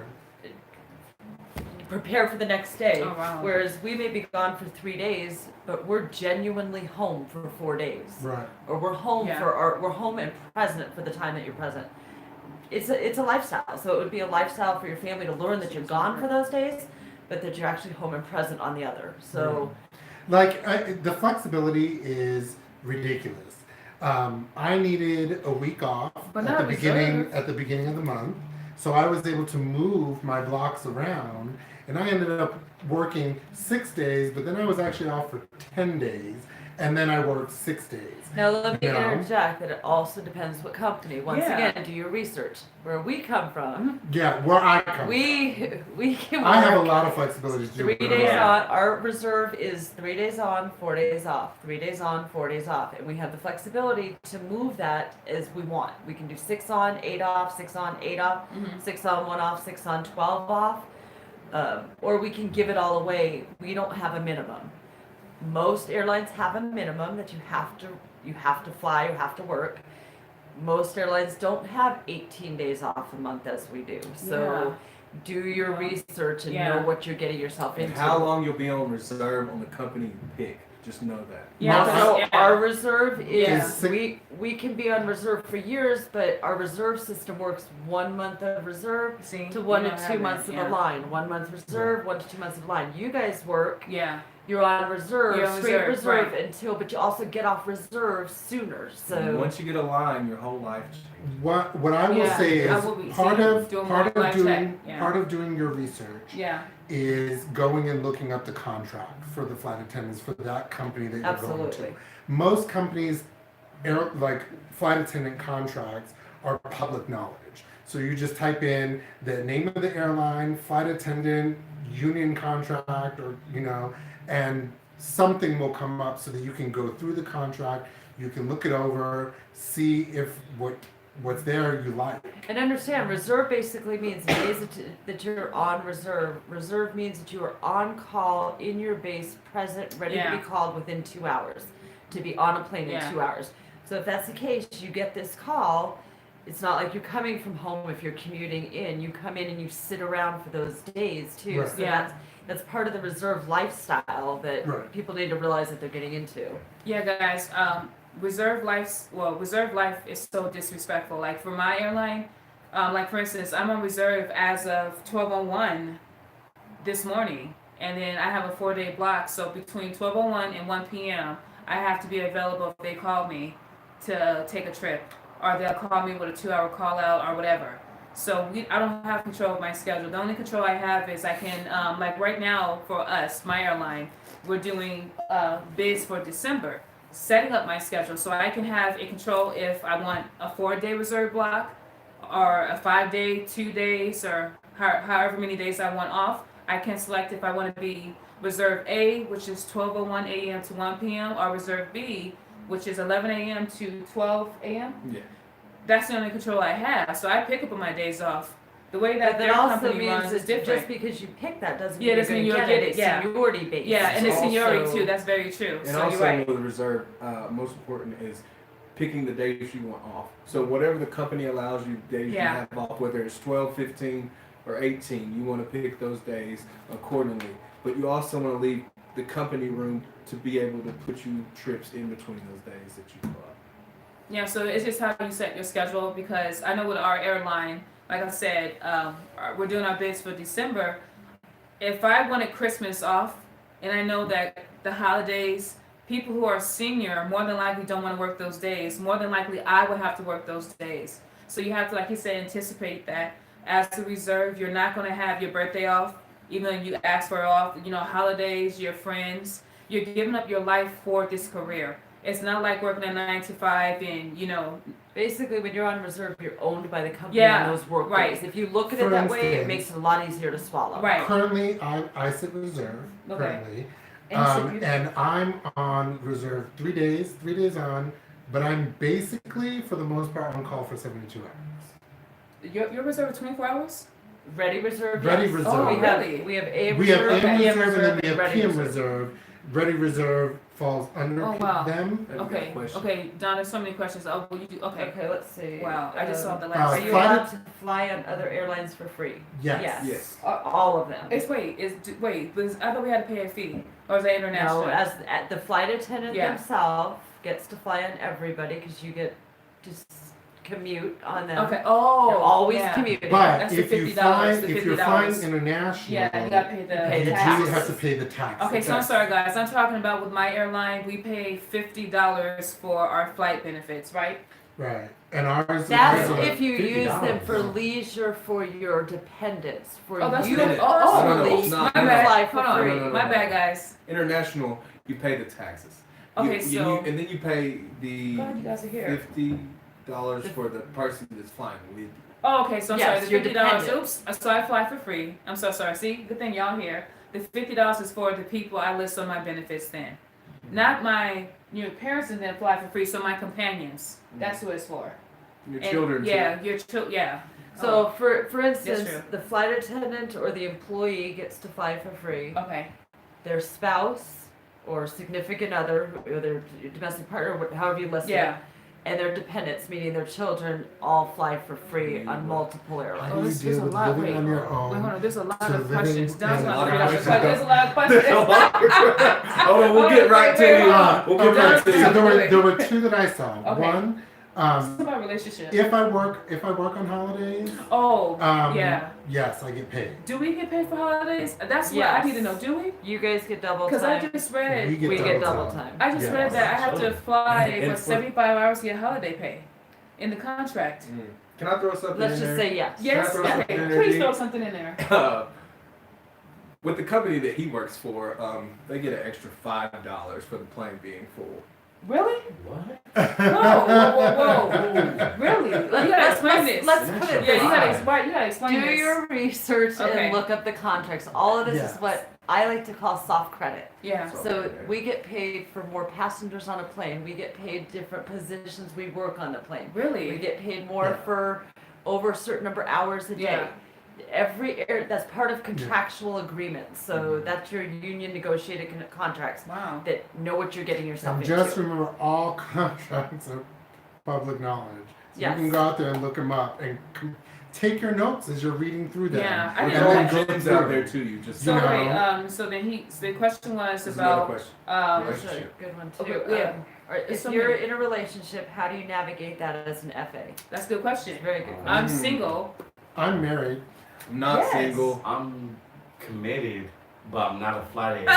prepare for the next day? Oh wow. Whereas we may be gone for 3 days, but we're genuinely home for 4 days, Right. or we're home Yeah. we're home and present for the time that you're present. It's a lifestyle, so it would be a lifestyle for your family to learn that you're gone for those days, but that you're actually home and present on the other. So Like the flexibility is ridiculous. I needed a week off But at not the beginning reserved. at the beginning of the month, so I was able to move my blocks around, and I ended up working 6 days, but then I was actually off for 10 days, and then I work 6 days. Now let me You know? interject that it also depends what company. Once Yeah. again, do your research. Where we come from, Yeah, where I come we can from. I have a work lot of flexibility to do 3 whatever days I Yeah. on. Our reserve is 3 days on, 4 days off. 3 days on, 4 days off, and we have the flexibility to move that as we want. We can do 6 on, 8 off, 6 on, 8 off, Mhm. 6 on, 1 off, 6 on, 12 off, or we can give it all away. We don't have a minimum. Most airlines have a minimum that you have to fly, you have to work. Most airlines don't have 18 days off a month as we do. So do your research and know what you're getting yourself And into. how long you'll be on reserve on the company you pick. Just know that. Yeah. So Yeah. our reserve is Yeah. we can be on reserve for years, but our reserve system works 1 month of reserve See, to you 1 to don't 2 have months it, of a line. 1 month reserve, 1 to 2 months of line. You guys work. Yeah. You're on reserve, You're on straight reserve, reserve until, but you also get off reserve sooner. And So once you get a line, your whole life changes. What I will Yeah, say I is will be- part see, of doing part more of live doing check, yeah. part of doing your research Yeah. is going and looking up the contract for the flight attendants for that company that you're going absolutely. to. Most companies, like flight attendant contracts, are public knowledge. So you just type in the name of the airline, flight attendant, union contract, or and something will come up so that you can go through the contract. You can look it over, see if what's there you like. And understand, reserve basically means the days that you're on reserve. Reserve means that you are on call in your base, present, ready to Yeah. be called within 2 hours, to be on a plane Yeah. in 2 hours. So if that's the case, you get this call. It's not like you're coming from home if you're commuting in. You come in and you sit around for those days too. Right. So Yeah. that's part of the reserve lifestyle that Right. people need to realize that they're getting into. Yeah, guys. Reserve life is so disrespectful. Like for my airline, like for instance, I'm on reserve as of 12:01 this morning, and then I have a 4-day block. So between 12:01 and 1 p.m., I have to be available if they call me to take a trip, or they'll call me with a 2-hour call out or whatever. So I don't have control of my schedule. The only control I have is I can, like right now for us, my airline, we're doing bids for December, setting up my schedule so I can have a control if I want a 4-day reserve block or a 5-day, 2 days, or however many days I want off. I can select if I want to be reserve A, which is 12:01 a.m. to 1 p.m., or reserve B, which is 11 a.m. to 12 a.m. Yeah. That's the only control I have. So I pick up on my days off. The way that But their that also company means runs is that different. just because you pick that doesn't Yeah, mean you're doesn't going mean to you'll get get it. it, It's yeah. seniority based. Yeah, and it's Also- seniority too. That's very true. And So also you're right. with the reserve, most important is picking the days you want off. So whatever the company allows you days Yeah. you have off, whether it's 12, 15, or 18, you want to pick those days accordingly. But you also want to leave the company room to be able to put you trips in between those days that you go up. Yeah, so it's just how you set your schedule, because I know with our airline, like I said, we're doing our bids for December. If I wanted Christmas off, and I know that the holidays, people who are senior more than likely don't want to work those days. More than likely, I would have to work those days. So you have to, like you said, anticipate that. As a reserve, you're not going to have your birthday off, even though you ask for it off. Holidays, your friends. You're giving up your life for this career. It's not like working a 9 to 5 and, Basically, when you're on reserve, you're owned by the company Yeah, on those work right. days. If you look at For it that way, it instance- makes it a lot easier to swallow. right. Currently, I sit reserve. Okay. Currently, And so and I'm on reserve 3 days on, but I'm basically for the most part on call for 72 hours. Your reserve is 24 hours? ready reserve. Ready yes. reserve. Oh, We have really? we have A We have reserve, AM PM reserve and then we have ready PM reserve. Ready reserve falls under Oh, wow. them. I've got a Okay. question. Okay, Don, there's so many questions. Oh, well, you do. Okay. Okay, let's see. Wow, I just saw the Are last. you Flight- allowed to fly on other airlines for free? Yes. Yes. All of them. I thought we had to pay a fee, or is that international? No, as the flight attendant Yeah. themselves gets to fly on everybody because you get to commute on them. Okay. Oh. You're always yeah. commuting. But That's the if you $50, fly, the if you're flying $50. international, Yeah, you gotta pay the Pay you do taxes. have to pay the tax. Okay, so I'm sorry, guys. I'm talking about with my airline, we pay $50 for our flight benefits, right? Right, and ours. That's ours are if you use them $50, for so- leisure for your dependents. For Oh, that's you good. personally, No, you no, my no, bad. fly for Hold on. free. No, no, no. My bad, guys. International, you pay the taxes. Okay, so and then you pay the glad you guys are here. $50 for the person that's flying with you. Oh, okay. So I'm Yes, sorry. you're The $50. dependent. Oops. So I fly for free. I'm so sorry. See, good thing y'all here. The $50 is for the people I list on my benefits. Then, not my parents and them fly for free. So my companions. That's who it's for. Your And, children. Yeah, your children. Yeah. So for instance, true. the flight attendant or the employee gets to fly for free. Okay. Their spouse or significant other, or their domestic partner, however you list Yeah. it, and their dependents, meaning their children, all fly for free on multiple How airlines. do you there's deal a with lot. living Wait. on your Wait, own? hold on. There's a lot to of living questions. Don's in- gonna A lot of figure out the questions. There's a lot of questions. Hold on, we'll get right to you. We'll get Okay. right to So you. there were two that I saw. Okay. One, It's about relationship. if I work on holidays, Oh, yes, I get paid. do we get paid for holidays? That's what Yes. I need to know. Do we? You guys get double Because I time. just read. We We get get double double time. time. I just Yes. read that I have to fly And for- 75 hours to get holiday pay in the contract. Can I throw something Let's in just there? say yes. Yes. throw something Okay. in there, Please G? throw something in there. With the company that he works for, they get an extra $5 for the plane being full. Really? What? Whoa. Really? You gotta explain this. Let's put it Yeah, you this gotta way. explain. You gotta explain Do this. your research Okay. and look up the contracts. All of this Yes. is what I like to call soft credit. Yeah. So we get paid for more passengers on a plane. We get paid different positions we work on the plane. We Really? get paid more Yeah. for over a certain number of hours a day. Yeah. That's part of contractual agreements. So that's your union negotiated contracts Wow. that know what you're getting yourself And into. just remember, all contracts are public knowledge. So Yes. you can go out there and look them up and take your notes as you're reading through them. Yeah, I And didn't then know There's go all gems through out them. there too. You just So You know. wait, so then the question was There's another about question. That's a Relationship. good one too. Okay, yeah. If so you're many. in a relationship, how do you navigate that as an FA? that's a good question. It's a very good question. I'm single. I'm married. I'm not Yes. single. I'm committed, but I'm not a flight agent.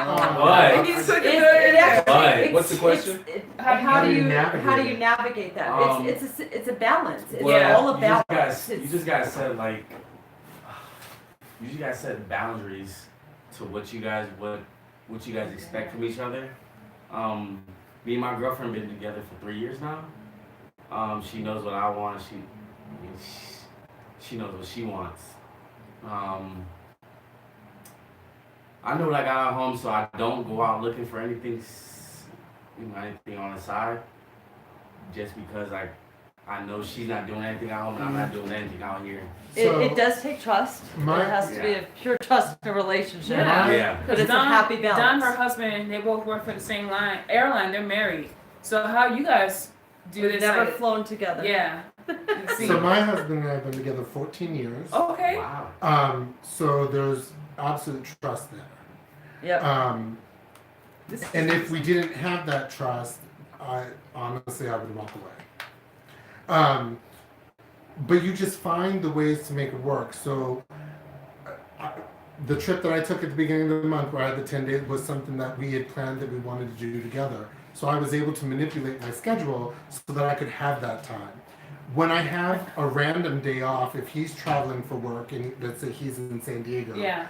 But He took it It good. actually- But- it's- What's the question? How How do you navigate how do it? you navigate that? Um, It's a balance. It's Well, all a balance. You just gotta set like, you just gotta set boundaries to what you guys expect from each other. Me and my girlfriend been together for 3 years now. She knows what I want. She knows what she wants. I know what I got at home, so I don't go out looking for anything on the side. Just because I know she's not doing anything at home and I'm not doing anything out here. It does take trust. My- It has to be a pure trust in a relationship. Yeah. Yeah. But it's a happy balance. Don, her husband, they both work for the same airline. They're married. So how you guys do We've this? never like- flown together. Yeah. See. So my husband and I have been together 14 years. Okay. Wow. So there's absolute trust there. Yep. And if we didn't have that trust, I would walk away. But you just find the ways to make it work. So the trip that I took at the beginning of the month where I had the 10 days was something that we had planned that we wanted to do together. So I was able to manipulate my schedule so that I could have that time. When I have a random day off, if he's traveling for work and let's say he's in San Diego, Yeah.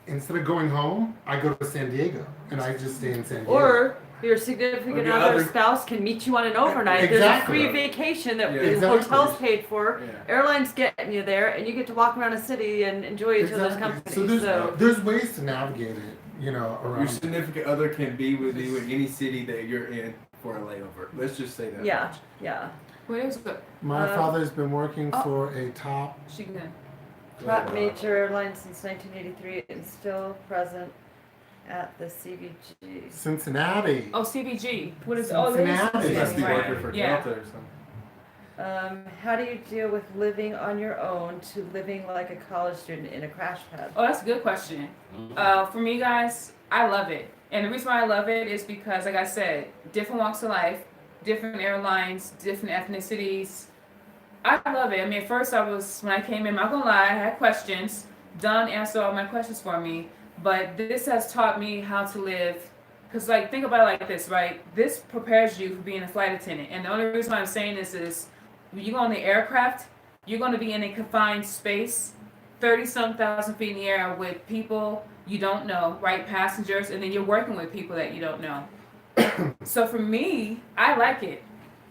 instead of going home, I go to San Diego and I just stay in San Diego. Or your significant Or the other other- spouse can meet you on an overnight. Exactly. There's a free vacation that Yeah. the Exactly. hotel's paid for. Yeah. Airlines getting you there, and you get to walk around a city and enjoy each other's company. So there's ways to navigate it, Your around. significant other can be with you in any city that you're in for a layover. Let's just say that. Yeah, much. yeah. Where is it? My father's been working Oh. for a top. She can. Top major airline since 1983 and still present at the CBG. Cincinnati. Oh, CBG. What is? Cincinnati. You must be Right. working for Yeah. Delta or something. How do you deal with living on your own to living like a college student in a crash pad? Oh, that's a good question. For me, guys, I love it. And the reason why I love it is because, like I said, different walks of life, different airlines, different ethnicities. I love it. I mean, at first when I came in, I'm not gonna lie, I had questions. Don answered all my questions for me. But this has taught me how to live. Because, think about it like this, right? This prepares you for being a flight attendant. And the only reason why I'm saying this is when you go on the aircraft, you're going to be in a confined space 30-some thousand feet in the air with people you don't know, right? Passengers, and then you're working with people that you don't know. So for me, I like it.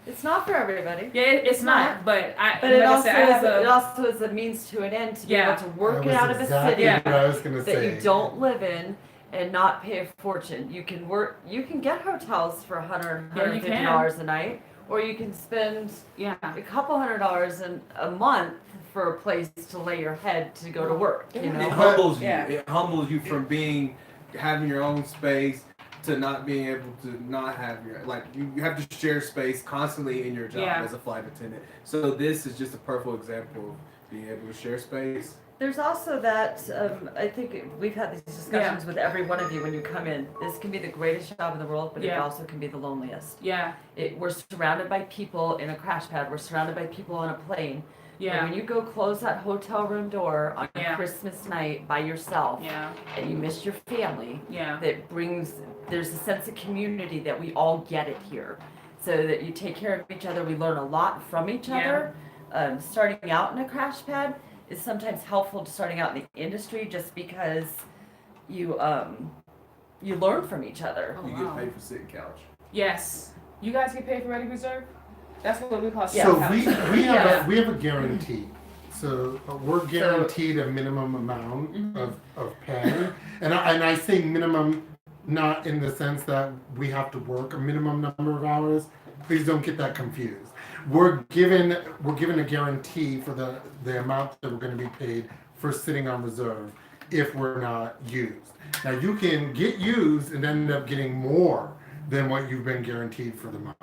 It's not for everybody. Yeah, it's not. But But it like also I said, is, it also is a means to an end to be Yeah. able to work That it was out of a exactly city Yeah. what I was gonna that say. you don't live in and not pay a fortune. You can get hotels for $100, Yeah, you can. $150 a night, or you can spend yeah, a couple $100 a month for a place to lay your head to go to work. You It know, humbles you. Yeah. It humbles you from having your own space to not being able to not have your you have to share space constantly in your job Yeah. as a flight attendant. So this is just a perfect example of being able to share space. there's also that. I think we've had these discussions with every one of you when you come in. This can be the greatest job in the world, but it Yeah. also can be the loneliest. yeah, We're surrounded by people in a crash pad. We're surrounded by people on a plane. And yeah, when you go close that hotel room door on Yeah. Christmas night by yourself yeah, and you miss your family, yeah, there's a sense of community that we all get it here. So that you take care of each other. We learn a lot from each other. Starting out in a crash pad is sometimes helpful to starting out in the industry just because you learn from each other. Oh, You wow. get paid for sitting couch. Yes. You guys get paid for Ready Reserve? That's what we call Yeah. So couch. we have Yeah. we have a guarantee. So we're guaranteed a minimum amount Mhm. of pay, and I say minimum not in the sense that we have to work a minimum number of hours. Please don't get that confused. We're given a guarantee for the amount that we're going to be paid for sitting on reserve if we're not used. Now you can get used and end up getting more than what you've been guaranteed for the month,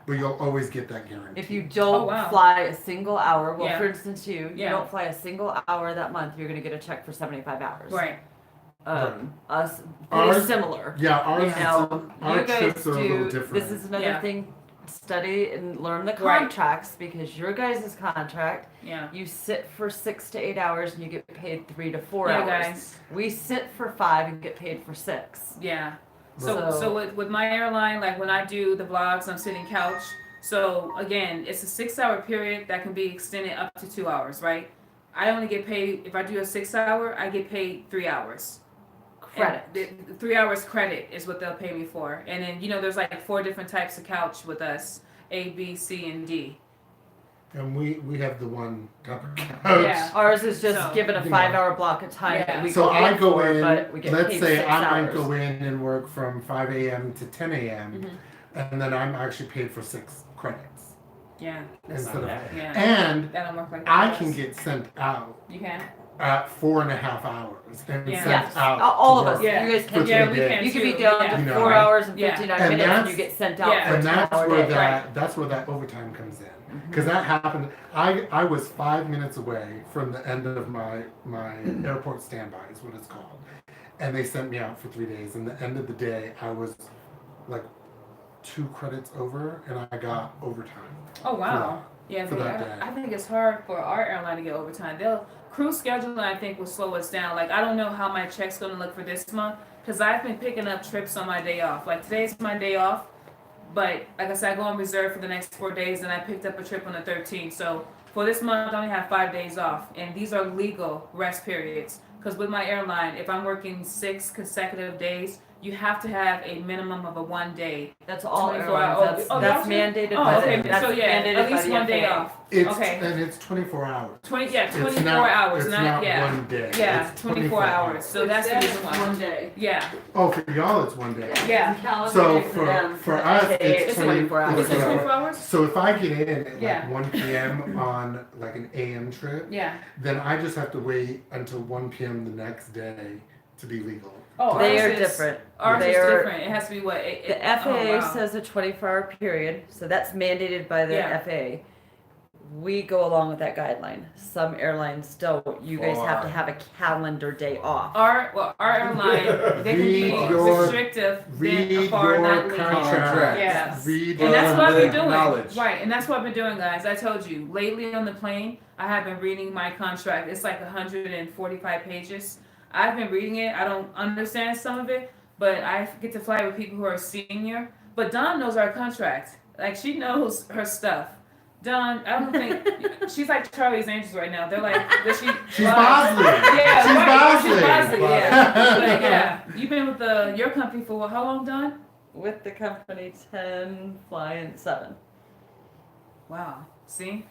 but you'll always get that guarantee. If you don't Oh, wow. fly a single hour, well, Yeah. for instance, you Yeah. don't fly a single hour that month, you're going to get a check for 75 hours. Right. Us, pretty Ours- similar. Yeah, ours You know, our you guys trips are a little do. different. This is another Yeah. thing. Study and learn the Right. contracts because your guys' contract, Yeah. you sit for 6 to 8 hours and you get paid 3 to 4 Yeah, hours. guys. We sit for 5 and get paid for 6. Yeah. So So- with my airline, like when I do the vlogs, I'm sitting couch. So again, it's a 6-hour period that can be extended up to 2 hours, right? I only get paid if I do a 6-hour, I get paid 3 hours. Credit. And the 3 hours credit is what they'll pay me for. And then there's like 4 different types of couch with us: A, B, C, and D. And we have the one type of couch. Yeah. Ours is just So- given a You 5-hour block of time Yeah. that we So go I in go for, in, but we get let's paid say 6 I might hours. go in and work from 5 a.m. to 10 a.m. Mhm. and then I'm actually paid for 6 credits. Yeah. Instead of, Yeah. and That don't work like that. I for can us. get sent out You can. at 4.5 hours and Yeah. sent Yes, out. all to of us. work. Yeah. You guys can. For Yeah, 3 we days. can. You can too. be down Yeah. to You know, 4 right? hours and Yeah. 59 And minutes and that's- you get sent out Yeah. for And a that's 10-hour where day. that's where that overtime comes in. Because that happened. I was 5 minutes away from the end of my airport standby is what it's called, and they sent me out for 3 days. And the end of the day, I was like 2 credits over, and I got overtime. Oh wow. Yeah, for that day. I think it's hard for our airline to get overtime. Crew scheduling, I think, will slow us down. Like I don't know how my check's gonna look for this month because I've been picking up trips on my day off. Like today's my day off, but like I said, I go on reserve for the next 4 days, and I picked up a trip on the 13th. So for this month, I only have 5 days off, and these are legal rest periods. Because with my airline, if I'm working 6 consecutive days, you have to have a minimum of a 1 day. That's all 24 airlines. hours. That's Oh, mandated Oh, by okay. the that's So yeah, mandated at least by the 1 day FAA. off. It's Okay. and it's 24 hours. 24 It's not, hours, it's not yeah. 1 day. Yeah, It's 24 hours. So that's the reason why. day. Yeah, Oh, for y'all, it's 1 day. yeah. So for us, it's 24 hours. Is it 24 hours? So if I get in at Yeah. like 1 p.m. on like an AM trip, Yeah. then I just have to wait until 1 p.m. the next day to be legal. Oh, They ours are is- different. Ours They is are- different. It has to be what? The FAA oh, wow. says a 24-hour period, so that's mandated by the Yeah. FAA. We go along with that guideline. Some airlines don't. You guys have to have a calendar day off. Our airline, they can be Read your- restrictive Read than far your not legal. contract. Yes. Read And that's what I've been doing. Knowledge. Right, and that's what I've been doing, guys. I told you, lately on the plane, I have been reading my contract. It's like 145 pages. I've been reading it. I don't understand some of it, but I get to fly with people who are senior. But Dawn knows our contract. Like, she knows her stuff. Don, I don't think she's like Charlie's Angels right now. They're like, She's Bosley. Yeah, She's right. Bosley. She's Bosley. Yeah, but yeah. You've been with your company for how long, Don? With the company 10, flying 7. Wow. See,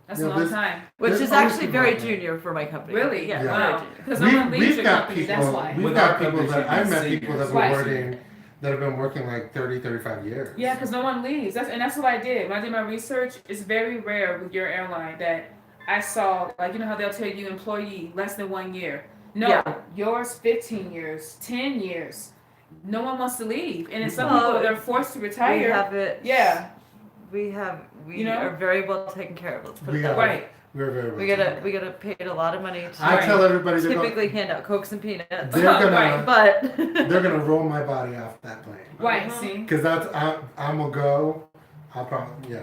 that's Yeah, a long this- time. Which There's is always actually people very like that. junior for my company. Really? Yeah, Yeah. very Wow. junior. Because no one leaves your company. That's why. We've With got our people company, that I've met she's people that Right. have been working that have been working like 30, 35 years. Yeah, because no one leaves. That's what I did. When I did my research, it's very rare with your airline that I saw, like, you know how they'll tell you employee less than 1 year. No, Yeah. yours 15 years, 10 years. No one wants to leave. And then some Well, people, they're forced to We retire. have it. Yeah, We You know? are very well taken care of. Let's put it We that are. way. right. We're very We get paid a lot of money to I tell everybody typically hand out Cokes and peanuts. they're gonna Right. But they're gonna roll my body off that plane. Right, Uh-huh. see? Because I'm gonna go. I'll probably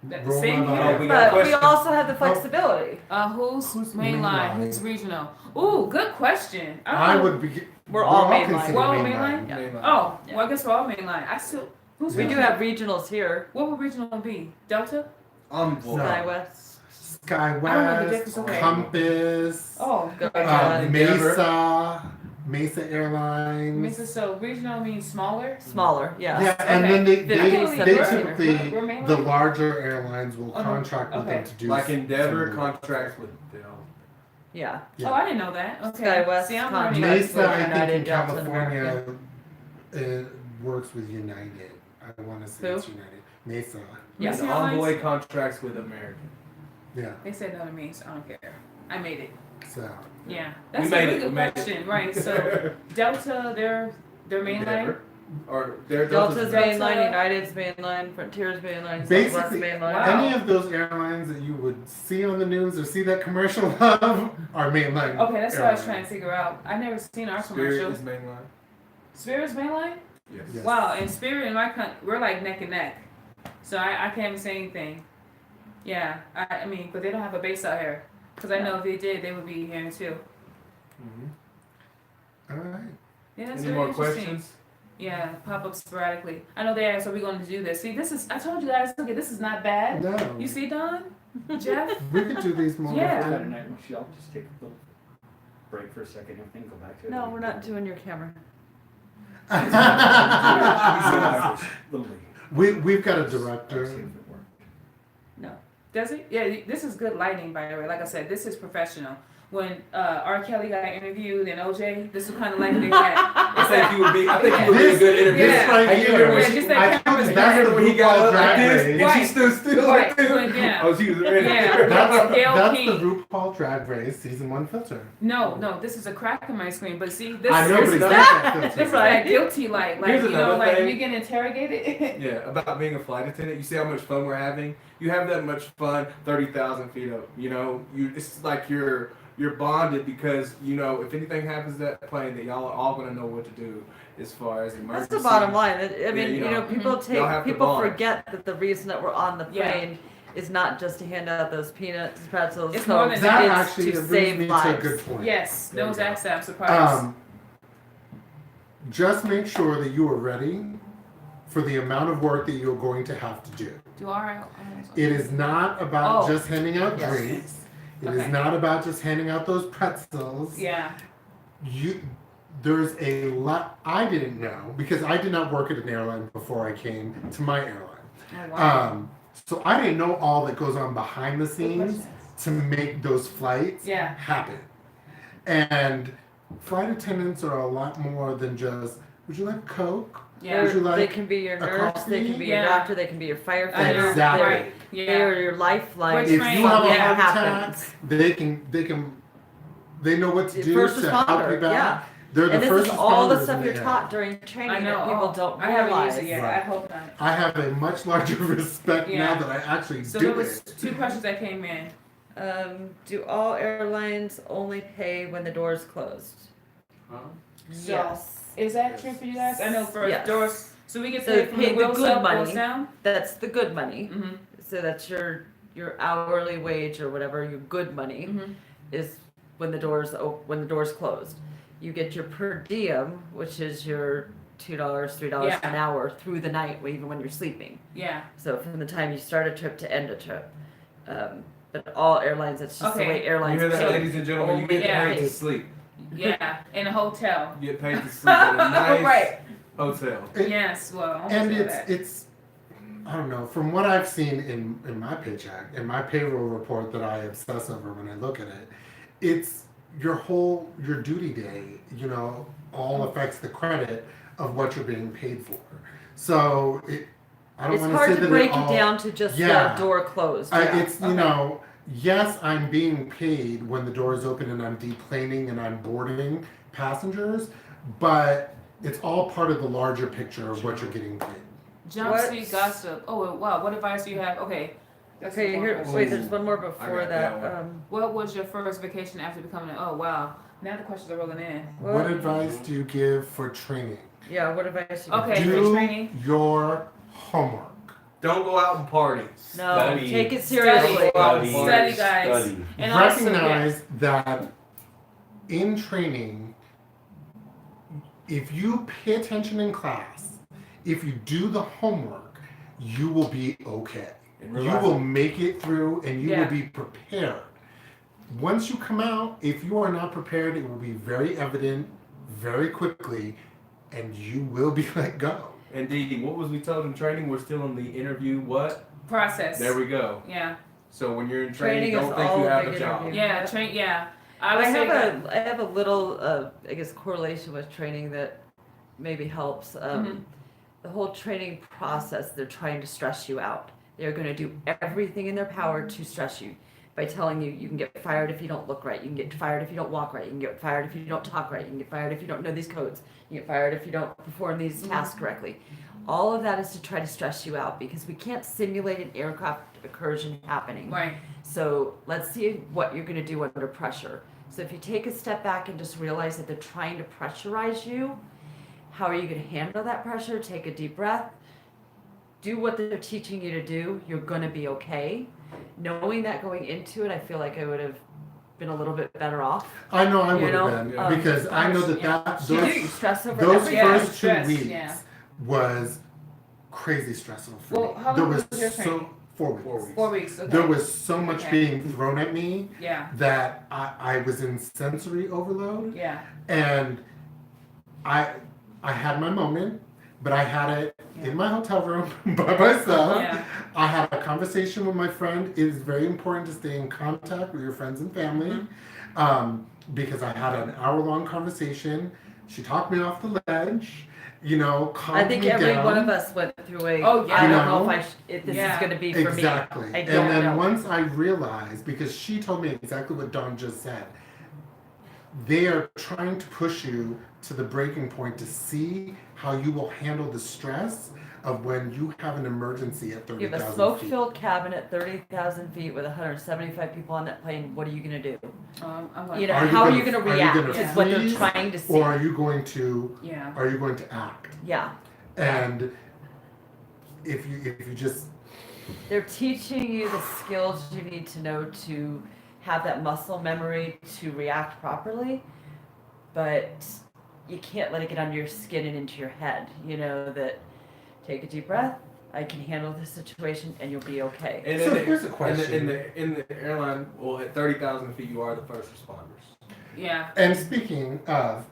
That- roll same my here. body. Oh, we got a but we question. also have the flexibility. Who's Who's mainline? mainline? Who's regional? Ooh, good question. I don't know. would be. We're all mainline. considered We're all mainline? Yeah. Oh, Yeah. well, I guess we're all mainline. I still. Who's Yeah. We do regional? have regionals here. What would regional be? Delta? No. SkyWest. I don't know the difference, SkyWest, okay. Compass, Oh, Go okay. ahead. Mesa Airlines. Mrs. So regional means smaller? Smaller, yeah. Yeah, and then they 50, they 70. typically We're mainline? the larger airlines will Okay. contract with them Okay. to do Like Endeavor some- contracts with Dell. Yeah. Yeah. Oh, I didn't know that. Okay. SkyWest See, I'm contract. learning. Mesa, I think United, in Delta, and California, it works with United. I want to say Who? it's United. Mesa. Yeah. And Mesa Airlines? Envoy contracts with American. Yeah. They said no to me, so I don't care. I made it. So Yeah. That's a made really it, good we made it. question. Right. So Delta, they're mainline. Endeavor. Or their Delta's Delta- mainline, United's mainline, Frontier's mainline, Southwest basically, mainline. Wow. any of those airlines that you would see on the news or see that commercial of are mainline. Okay, that's what I was trying to airlines. figure out. I've never seen our Spirit commercial. is mainline. Spirit's mainline? Yes. Yes. Wow, and Spirit and my country, we're like neck and neck. So I can't even say anything. Yeah, I mean, but they don't have a base out here. Because I know if they did, they would be here too. Mm-hmm. All right. Yeah, that's Any very more interesting. questions? Yeah, pop up sporadically. I know they asked, are we going to do this? See, I told you guys, look, this is not bad. No. You see, Don? Jeff? We could do these more. Yeah. Got a night, Michelle, just take a little break for a second, everything, go back to it. No, we're not doing your camera. Little league. We've got a See director. if it worked. No. Does it? Yeah, this is good lighting, by the way. Like I said, this is professional. When R. Kelly got interviewed and OJ, this is kind of like they had. I think you would be. I think you would be a good interview. Yeah. right I you here. remember when Yeah, she, just that I camera's told you that's better. the when he got RuPaul up like Drag this Race. and she Right. stood still Right. like this. When- yeah. Oh, she was ready. Yeah. That's Gail the King. RuPaul Drag Race season 1 filter. No, this is a crack in my screen. But see, this I know, is but it's not that. that This filter. is that guilty light. Like, Here's you know, another like thing. you get interrogated. Yeah, about being a flight attendant. You see how much fun we're having. You have that much fun 30,000 feet up. You know, it's like you're bonded because you know if anything happens to that plane, that y'all are all gonna know what to do as far as emergency. That's the bottom line. I mean, you you know, know, people y'all have to people bond. forget that the reason that we're on the Yeah. plane is not just to hand out those peanuts, pretzels, It's more Cokes, than That It's actually to brings save me to a lives. good point. Yes, There you those go. accents, I'm surprised. Just make sure that you are ready for the amount of work that you're going to have to do. Do I? It is not about Oh. just handing out Yes. drinks. It is Okay. not about just handing out those pretzels. Yeah. There's a lot I didn't know because I did not work at an airline before I came to my airline. Oh, wow. So I didn't know all that goes on behind the scenes to make those flights Yeah. happen. And flight attendants are a lot more than just, would you like Coke? Yeah. Would you they like can be your a nurse, they can be Yeah. your doctor, they can be your firefighter. Exactly. Right. They Yeah. are your lifeline. Which if train? you have a Yeah. heart attack, happens. they know what to do First to help you responder, back. yeah. They're the And this first is all the responders stuff in you're the air. taught during training I know. that people don't I haven't realize. used it yet. Right. I hope not. I have a much larger respect Yeah. now that I actually So do there was it. 2 questions that came in. Do all airlines only pay when the door is closed? Huh? So, Yes. Is that true for you guys? I know for Yes. doors. So we get So paid from pay the the wheels good up, money. wheels down? That's the good money. Mm-hmm. So that's your hourly wage or whatever, your good money Mm-hmm. is when the doors closed. You get your per diem, which is your $2, $3 Yeah. an hour through the night, even when you're sleeping. Yeah. So from the time you start a trip to end a trip. But all airlines, it's just the Okay. way You airlines hear that, pay. ladies and gentlemen? You Only get paid to paid. sleep. Yeah. In a hotel. You get paid to sleep at a nice Right. hotel. Yes. Well. I And almost said that. it's I don't know, from what I've seen in my paycheck, in my payroll report that I obsess over when I look at it, it's your duty day, all affects the credit of what you're being paid for. So I don't It's want to hard say to that break it it all, down to just Yeah. the door closed. it's, Okay. yes, I'm being paid when the door is open and I'm deplaning and I'm boarding passengers, but it's all part of the larger picture of what you're getting paid. Jump What- street gossip. Oh wow. What advice do you have? Okay. That's Okay, one here. question. Wait, there's one more I before got that. that one. What was your first vacation after becoming an? Oh wow. Now the questions are rolling in. What advice do you give for training? Yeah, what advice? Okay. for Do training. your homework. Don't go out and party. No, Study. take it Study. seriously. Study, guys. Study. And also, Recognize that in training, if you pay attention in class, if you do the homework, you will be okay. And You realize will make it through and you Yeah. will be prepared. Once you come out, if you are not prepared, it will be very evident very quickly and you will be let go. And Dee, what was we told in training? We're still in the interview. What? process. There we go. Yeah. So when you're in training, Training is don't think all you a have big a job. interview. Yeah. Train. Yeah. I would I say that. have a little, I guess, correlation with training that maybe helps. Mhm. The whole training process, they're trying to stress you out. They're going to do everything in their power to stress you by telling you you can get fired if you don't look right. You can get fired if you don't walk right. You can get fired if you don't talk right. You can get fired if you don't know these codes. You get fired if you don't perform these tasks correctly. All of that is to try to stress you out because we can't simulate an aircraft incursion happening. Right. So let's see what you're going to do under pressure. So if you take a step back and just realize that they're trying to pressurize you, how are you going to handle that pressure? Take a deep breath. Do what they're teaching you to do. You're going to be okay. Knowing that going into it, I feel like I would have been a little bit better off. I know I You would know, have been um, because I know that yeah. You do. You those stress over those everything. Yeah, first 2 stress, weeks yeah. was crazy stressful for Well, me. how There long was was your training? 4 weeks. 4 weeks. 4 weeks. Okay. There was so much Okay. being thrown at me Yeah. that I was in sensory overload, Yeah. and I had my moment, but I had it Yeah. in my hotel room by myself. Yeah. I had a conversation with my friend. It is very important to stay in contact with your friends and family, Mm-hmm. because I had an hour-long conversation. She talked me off the ledge, calmed I think me every down. one of us went through a. Oh, yeah. I don't You know know? if this Yeah. is going to be for Exactly. me. I And don't then know. once I realized, because she told me exactly what Dawn just said, they are trying to push you to the breaking point to see how you will handle the stress of when you have an emergency at You have a 30,000 feet. smoke-filled cabin at 30,000 feet with 175 people on that plane. What are you going to do? I'm like, You know, Are you how are gonna- you going to are you react? gonna Is what they're freeze, trying to see. Or are you going to yeah. act? Yeah, And if you just they're teaching you the skills you need to know to have that muscle memory to react properly, but you can't let it get under your skin and into your head. You know that. Take a deep breath. I can handle this situation, and you'll be okay. And So in here's a the, question. in the airline, well, at 30,000 feet, you are the first responders. Yeah. And speaking of,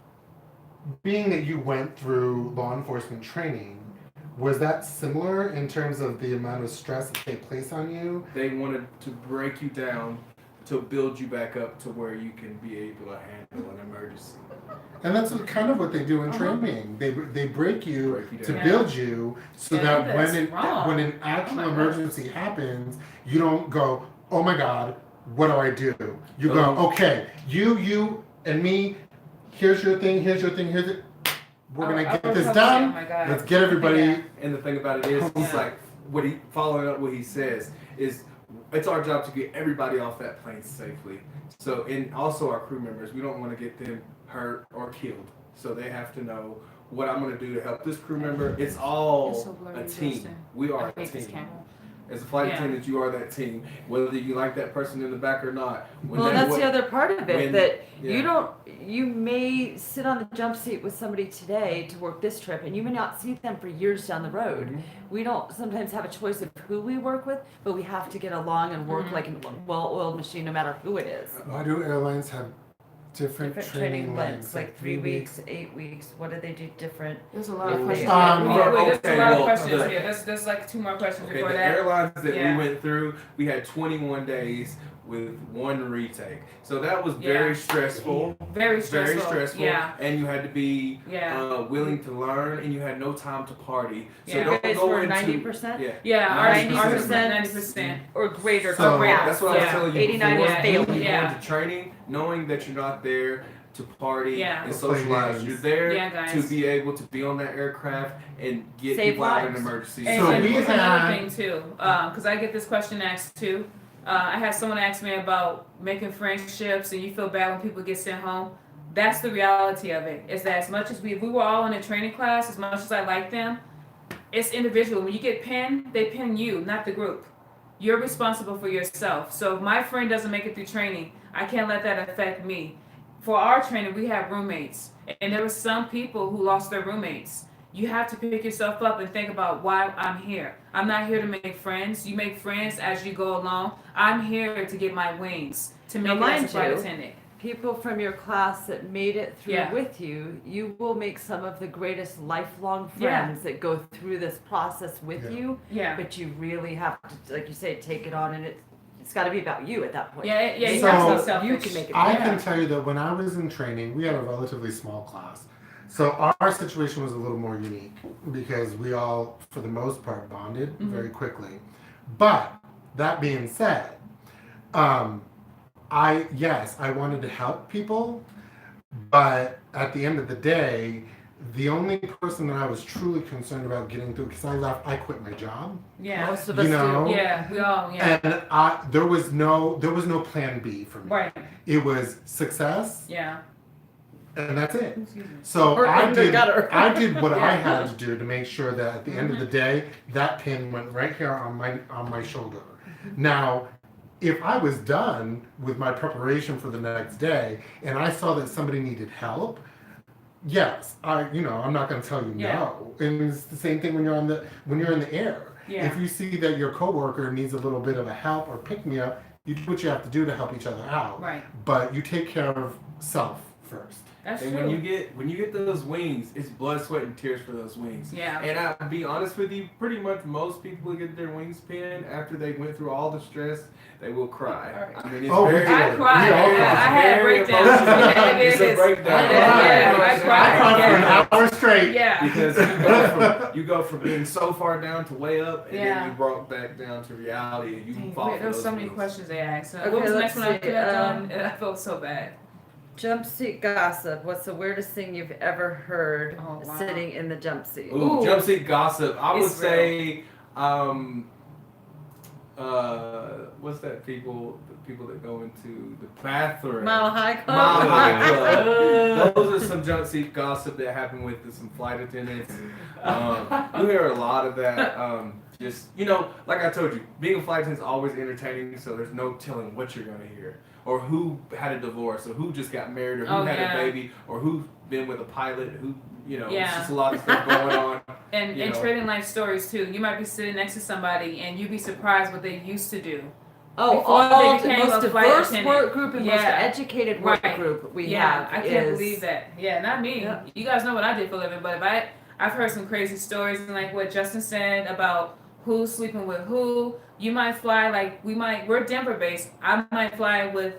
being that you went through law enforcement training, was that similar in terms of the amount of stress that they place on you? They wanted to break you down to build you back up to where you can be able to handle an emergency. And that's kind of what they do in Uh-huh. training. They break you Break you to down. build you so Yeah, that that's when wrong. when an actual my God. emergency happens, you don't go, oh my God, what do I do? You go, Oh. okay, you and me, here's your thing, here's it. We're gonna get this Oh done. my God. Let's get everybody. Yeah. And the thing about it is, he's Yeah. like, following up what he says is, it's our job to get everybody off that plane safely. So, and also our crew members, we don't want to get them hurt or killed. So they have to know what I'm going to do to help this crew member. It's all It's so blurry, a team. Justin. We are I a hate this team. camera. As a flight Yeah. attendant, you are that team, whether you like that person in the back or not. When Well, they- that's when- the other part of it, when- that yeah. you may sit on the jump seat with somebody today to work this trip, and you may not see them for years down the road. Mhm. We don't sometimes have a choice of who we work with, but we have to get along and work like a well-oiled machine, no matter who it is. Why do airlines have different Training lengths, like 3 weeks, 8 weeks. What do they do different? There's a lot If of they- questions. Um, Wait, there's okay, a lot of well, questions the- here. There's like 2 more questions Okay, before the that. airlines that Yeah. we went through, we had 21 days with 1 retake. So that was Yeah. very stressful. Very Very stressful. stressful. Yeah. And you had to be Yeah. willing to learn, and you had no time to party. So Yeah. You don't guys go were into 90%? Yeah. Yeah, ours is 90%. 90%. Or greater. So- half. That's what I was Yeah. telling you. 89 before. is failing. When you go Yeah. into training, knowing that you're not there to party Yeah. and To play socialize. games. You're there Yeah, guys. to be able to be on that aircraft and get Save people out in lives. emergencies. And, So and we here's another had- thing too, because I get this question asked too. I had someone ask me about making friendships, and you feel bad when people get sent home. That's the reality of it. Is that as much as if we were all in a training class, as much as I like them, it's individual. When you get pinned, they pin you, not the group. You're responsible for yourself. So if my friend doesn't make it through training, I can't let that affect me. For our training, we have roommates, and there were some people who lost their roommates. You have to pick yourself up and think about why I'm here. I'm not here to make friends. You make friends as you go along. I'm here to get my wings, to Now, make it as a mind flight you, attendant. People from your class that made it through Yeah. with you, you will make some of the greatest lifelong Yeah. friends that go through this process with Yeah. you. Yeah. But you really have to, like you say, take it on, and it's got to be about you at that point. Yeah, yeah, you So- have to be selfish. You can make it. I Yeah. can tell you that when I was in training, we had a relatively small class. So our situation was a little more unique because we all, for the most part, bonded very quickly. But that being said, I wanted to help people, but at the end of the day, the only person that I was truly concerned about getting through, because I quit my job, Yeah. Most of You us know, do. Yeah, we all, yeah. and there was no plan B for me. Right. It was success, Yeah. and that's it. Excuse me. So Or I in the did gutter. what I Yeah. had to do to make sure that at the end of the day, that pin went right here on my shoulder. Now, if I was done with my preparation for the next day and I saw that somebody needed help, yes, I'm not going to tell you Yeah. no. And it's the same thing when you're in the air. Yeah. If you see that your coworker needs a little bit of a help or pick me up, you do what you have to do to help each other out. Right. But you take care of self first. That's And true. when you get those wings, it's blood, sweat, and tears for those wings. Yeah. And I'll be honest with you, pretty much most people who get their wings pinned after they went through all the stress, they will cry. Alright. I mean, it's Oh, we very. did. I cried. We all I cried. had Very breakdowns. emotional. Yeah, It's a breakdown. Yeah, I I cried. cried for an Yeah. hour straight. Yeah. Because you go from being so far down to way up, and Yeah. then you brought back down to reality, and you fall Wait, for there was those so many wings. questions they asked. Okay, What was the next let's one I see, could have done? I felt so bad. Jump seat gossip. What's the weirdest thing you've ever heard Oh, wow. sitting in the jump seat? Ooh, Ooh. jump seat gossip. I would It's real. say, what's that people? The people that go into the bathroom. Mile High Club. Mile High Club. Those are some jump seat gossip that happened with some flight attendants. You hear a lot of that. Just like I told you, being a flight attendant is always entertaining. So there's no telling what you're gonna hear, or who had a divorce, or who just got married, or who Oh, had yeah. a baby, or who's been with a pilot. Who it's Yeah. just a lot of stuff going on. And You know. trading life stories too. You might be sitting next to somebody and you'd be surprised what they used to do. Oh, Before they all the became most a flight diverse attendant. work group and most Yeah. educated work Right. group we Yeah, have. I can't is- believe that. Yeah, not me. Yeah. You guys know what I did for a living, but I've heard some crazy stories, and like what Justin said about who's sleeping with who. You might fly we're Denver based. I might fly with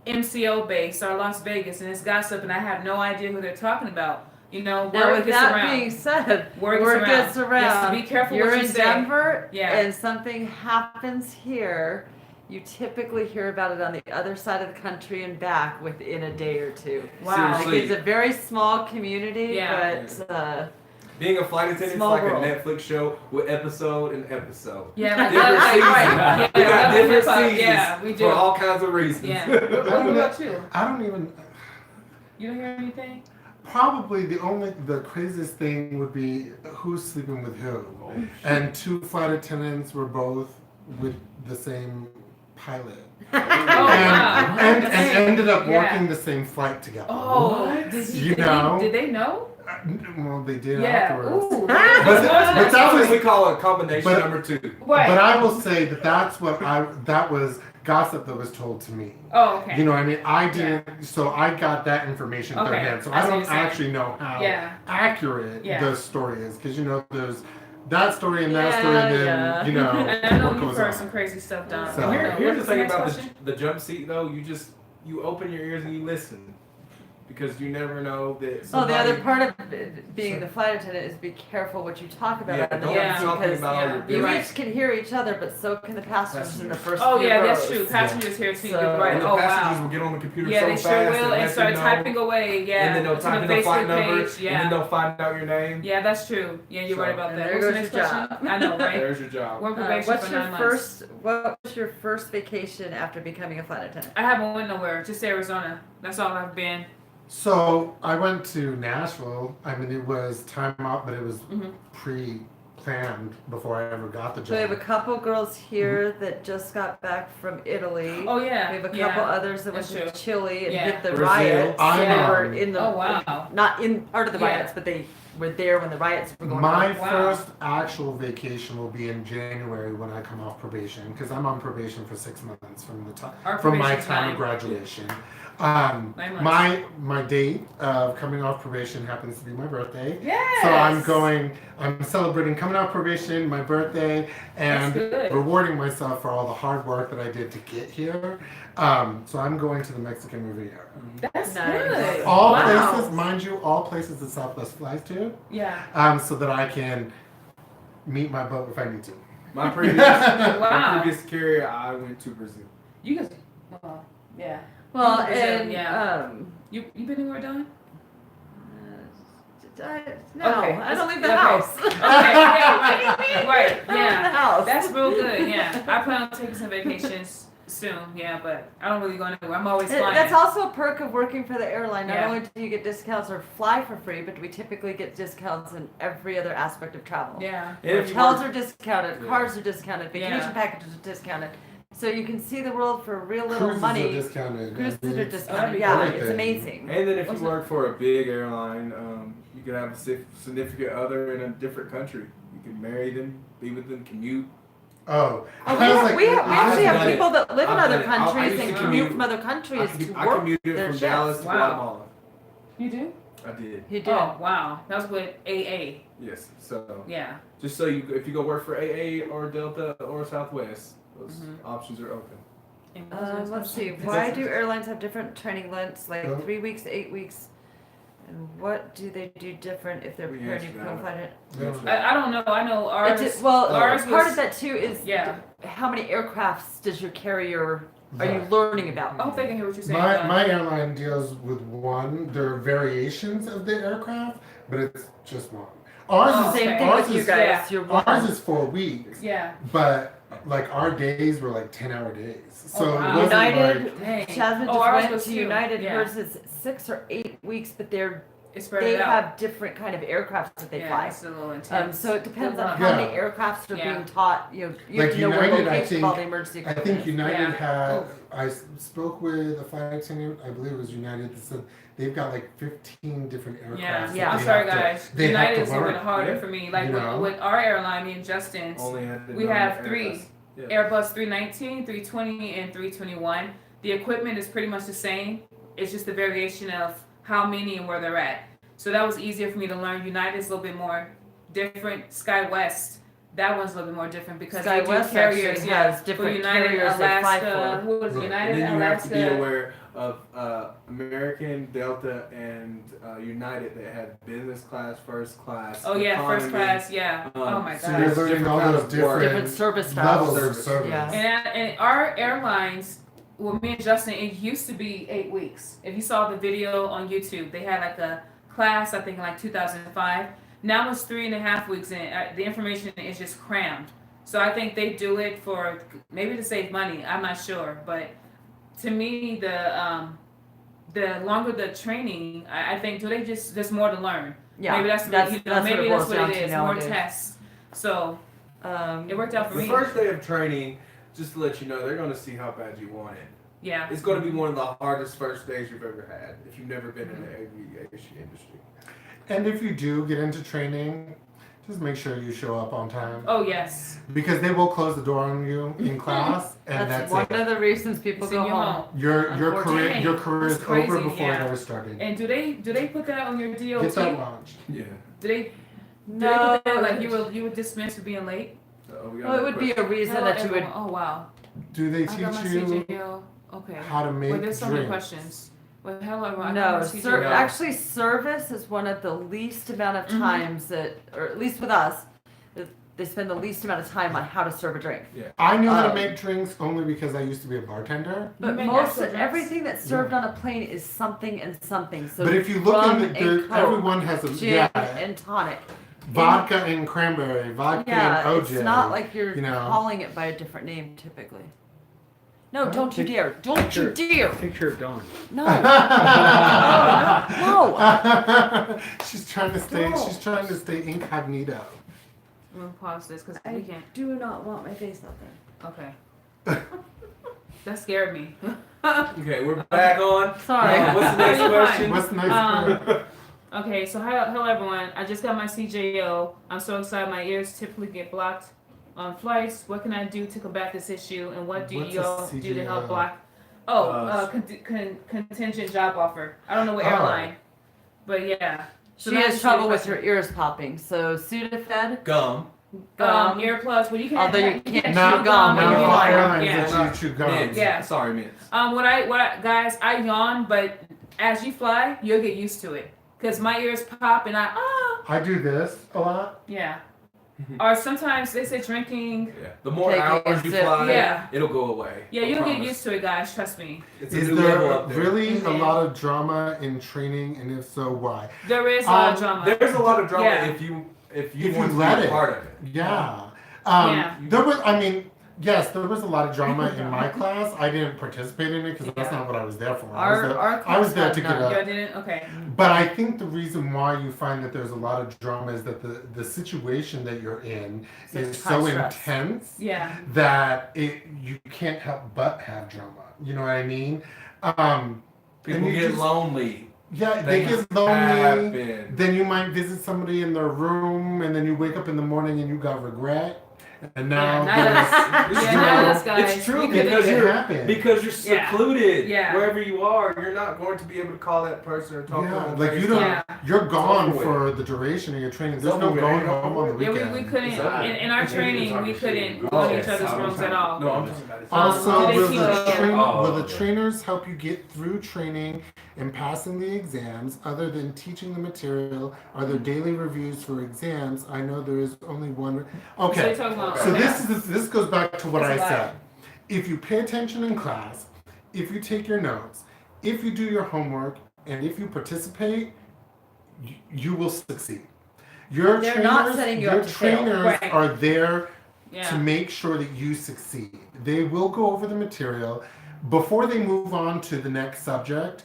MCO based or Las Vegas, and it's gossip, and I have no idea who they're talking about. Now, Word with gets that around. being said, Word word gets gets around. Yes, around. be careful You're what you in say. Denver, Yeah. and something happens here. You typically hear about it on the other side of the country and back within a day or two. Wow. Like, Seriously. it's a very small community, Yeah. but Being a flight attendant is Small like world. a Netflix show with episode and episode. Yeah, like Different right. seasons. Yeah, We got yeah, different hip-hop. seasons Yeah, we do. for all kinds of reasons. Yeah. What about you? I don't even. You don't hear anything? Probably the craziest thing would be who's sleeping with who. And 2 flight attendants were both with the same pilot. wow. And ended up working the same flight together. Oh, did they know? Well, they did Yeah. afterwards. Ooh. But That's that what was, we call a combination but- number 2. Right. but I will say that was gossip that was told to me. Oh, okay. You know what I mean? I didn't, so I got that information Okay, third hand. So I I see what don't you're saying. actually know how Yeah. accurate Yeah. the story is. Because, there's that story and that story, and then, And I know what you've goes heard on. some crazy stuff down. So- Here's the thing next about question? the jump seat though. You open your ears and you listen, because you never know that. Oh, the other somebody- part of being the flight attendant is be careful what you talk about Yeah, on the don't Yeah. be jump talking because about all your yeah, you you're business. each can hear each other, but so can the passengers in the first Oh few yeah, rows. that's true. Passengers here too. So- You're right. And the Oh passengers wow. will get on the computer Yeah, so they fast sure will and let start you know, typing away. Yeah. and then they'll to type the in the flight Facebook number, page. and Yeah. then they'll find out your name. Yeah, that's true. Yeah, you're So- right about And that. there What's the goes next your question? job. I know, right? There's your job. We're on probation What's for your 9 months. what was your first vacation after becoming a flight attendant? I haven't went nowhere. Just Arizona. That's all I've been. So I went to Nashville. I mean, it was time out, but it was Mhm. pre-planned before I ever got the So we have a job. couple girls here that just got back from Italy. Oh yeah. We have a yeah. couple others that went That's to true. Chile and Yeah. hit the Brazil. riots. I They know. were in the Oh, wow. not in part of the Yeah. riots, but they were there when the riots were going My on. Wow. first actual vacation will be in January when I come off probation, because I'm on probation for 6 months from the time Our from my probation's time 9. of graduation. 9 months. My date of coming off probation happens to be my birthday. Yes. So I'm celebrating coming off probation, my birthday, and That's good. rewarding myself for all the hard work that I did to get here. So I'm going to the Mexican Riviera. That's Nice. good. All Wow. places, mind you, all places that Southwest flies to, Yeah. so that I can meet my boat if I need to. My previous Wow. my previous carrier, I went to Brazil. You guys. Well, yeah. Well, Brazil, and yeah. You been anywhere, Don? no, Okay. I don't leave the Okay. house. Okay. Yeah. Right. Right. I don't leave Yeah. the house. That's real good. Yeah. I plan on taking some vacations soon. Yeah, but I don't really go anywhere. I'm always flying. That's also a perk of working for the airline. Not Yeah. only do you get discounts or fly for free, but we typically get discounts in every other aspect of travel. Yeah. And if you Hotels work- are discounted, Yeah. cars are discounted, vacation Yeah. packages are discounted. So you can see the world for real little Cruises money. are discounted. Cruises I mean, are it's discounted. Yeah, everything. it's amazing. And then if What's you work for a big airline, you can have a significant other in a different country. You can marry them, be with them, commute. Oh, Oh, I we, was have, like, we, have, we I've actually have done it. people that live in I've other done it. I countries used and to commute commute. from other countries to I work commuted their from shifts. Dallas to Wow. Guatemala. You do? I did. He did. Oh wow. That was with AA. Yes. So Yeah. just so if you go work for AA or Delta or Southwest, those Mhm. options are open. Let's see. Why do airlines have different training lengths, like Oh. 3 weeks, 8 weeks? And what do they do different if they're We preparing you answered to become a that. flight attendant? I don't know. I know It ours. just, well, ours part was- of that too is Yeah. how many aircrafts does your carrier are you Right. learning about? I hope they can hear what you're saying. My, Don. my airline deals with one. There are variations of the aircraft, but it's just one. Ours Oh, is Same thing ours with you is, guys. yeah. You're one. ours is 4 weeks, Yeah. but like our days were like 10-hour days. So Oh, wow. it wasn't United, like Dang. Jasmine Oh, just ours went was to too. United. Yeah. Hers is 6 or 8 weeks, but It's spread they it out. have different kind of aircraft that they Yeah, fly. it's a little intense. So it depends Good on luck. how Yeah. many aircrafts are Yeah. being taught. You have Like to know where United, I location of all the think- emergency I equipment think is. United Yeah. had. I spoke with a flight attendant. I believe it was United that said they've got like 15 different aircraft. Yeah, that Yeah. I'm they sorry, have to- guys. they have United to is a little learn. bit harder Yeah. for me. Like You know? with our airline, me and Justin's, Only had the we nine have Airbus. 3 Yeah. Airbus 319, 320, and 321. The equipment is pretty much the same. It's just the variation of how many and where they're at. So that was easier for me to learn. United's a little bit more different. SkyWest, that one's a little bit more different because they do SkyWest carriers. actually Yeah, has for different United, carriers they fly Alaska. for. What was it? Right. United, And then you have to be Alaska. aware of American, Delta, and United that have business class, first class. Oh yeah, first economy. class. Yeah. Oh my So god. you're learning all Different those kind of work. different, Different service styles. levels of Service. service. Yeah. And our airlines, well, me and Justin, it used to be 8 weeks. If you saw the video on YouTube, they had like a class, I think in like 2005. Now it's 3.5 weeks in. The information is just crammed. So I think they do it for maybe to save money. I'm not sure, but to me, the longer the training, I think there's more to learn. Yeah, Maybe that's that's maybe what it that's boils what down it to is. More nowadays. tests. So it worked out for The me. first day of training, just to let you know, they're going to see how bad you want it. Yeah. It's going to be one of the hardest first days you've ever had if you've never been in the aviation industry. And if you do get into training, just make sure you show up on time. Oh yes. Because they will close the door on you in class, and that's one it. of the reasons people Send go you home. home. Your career is That's crazy, over before yeah. it ever started. And do they put that on your DOT? Get that lunch. Yeah. Do they No, put that like you were dismissed for being late? well, it would be a reason Hello, that you would. everyone. Oh wow. Do they I got my teach you CJO. Okay. how to make Well, there's so many drinks? questions. Well, hello, everyone. I No, got my CJO. actually, service is one of the least amount of times that, or at least with us, that they spend the least amount of time on how to serve a drink. I knew how to make drinks only because I used to be a bartender. But make most actual drinks? everything that's served on a plane is something and something. So But if you look rum in and Coke, everyone has a gin and tonic. vodka and cranberry, vodka Yeah, and OJ. it's not like you're you know. calling it by a different name typically. No, Huh? don't you dare! Don't you dare! Picture of Dawn. No, no. She's trying to stay. No. She's trying to stay incognito. I'm gonna pause this because I we can't. do not want my face out there. Okay. That scared me. Okay, we're back on. Sorry. What's the next You're question? What's nice? Okay, so hello everyone. I just got my CJO. I'm so excited. My ears typically get blocked on flights. What can I do to combat this issue? And what do What's y'all a do to help CJO? block? Contingent job offer. I don't know what Oh. airline, but yeah. So She now has you trouble see the with her ears popping. So Sudafed, Gum. earplugs. Well, you can't. Although you can't Not chew gum when when you're you're all flying. airlines Yeah. that you chew gum. Mints. Yeah. Sorry, mints. Guys, I yawn, but as you fly, you'll get used to it. Cause my ears pop and I do this a lot. yeah. Or sometimes they say drinking. Yeah. The more Take hours a you sip. fly, Yeah. it'll go away. Yeah, I you'll get promise. used to it, guys. Trust me. It's a Is new level there up there. really a Mhm. lot of drama in training, and if so, why? There is a lot of drama. There's a lot of drama Yeah. if you If want you to let be a it. part of it. Yeah. Yeah. There was. I mean, yes, there was a lot of drama in my class. I didn't participate in it because that's not what I was there for. I was there to get class a. You didn't? Okay. But I think the reason why you find that there's a lot of drama is that the situation that you're in is high so stress. intense Yeah. that you can't help but have drama. You know what I mean? People you get just- lonely. Yeah, they Things get lonely. happen. Then you might visit somebody in their room, and then you wake up in the morning and you got regret. And now Us guys. It's true We could because it you're happens. because you're Yeah. secluded. Yeah. Wherever you are, you're not going to be able to call that person or talk to Yeah, them. like you face don't. Yeah. You're gone over for the duration of your training. There's It's no over with. going home on the Yeah, weekend. we couldn't It's over. in our It's training over. we couldn't go Oh, in each yes, other's I was rooms at trying- all. No, I'm talking about it. Also, Do they will teach the, you- train, Oh, will the okay. trainers help you get through training and passing the exams? Other than teaching the material, are there daily reviews for exams? I know there is only one. So Okay, you're talking about so this goes back to what I That's a lot. said. If you pay attention in class, if you take your notes, if you do your homework, and if you participate, you will succeed. Your They're trainers, not setting you your up to fail. trainers Right. are there to yeah. make sure that you succeed. They will go over the material before they move on to the next subject.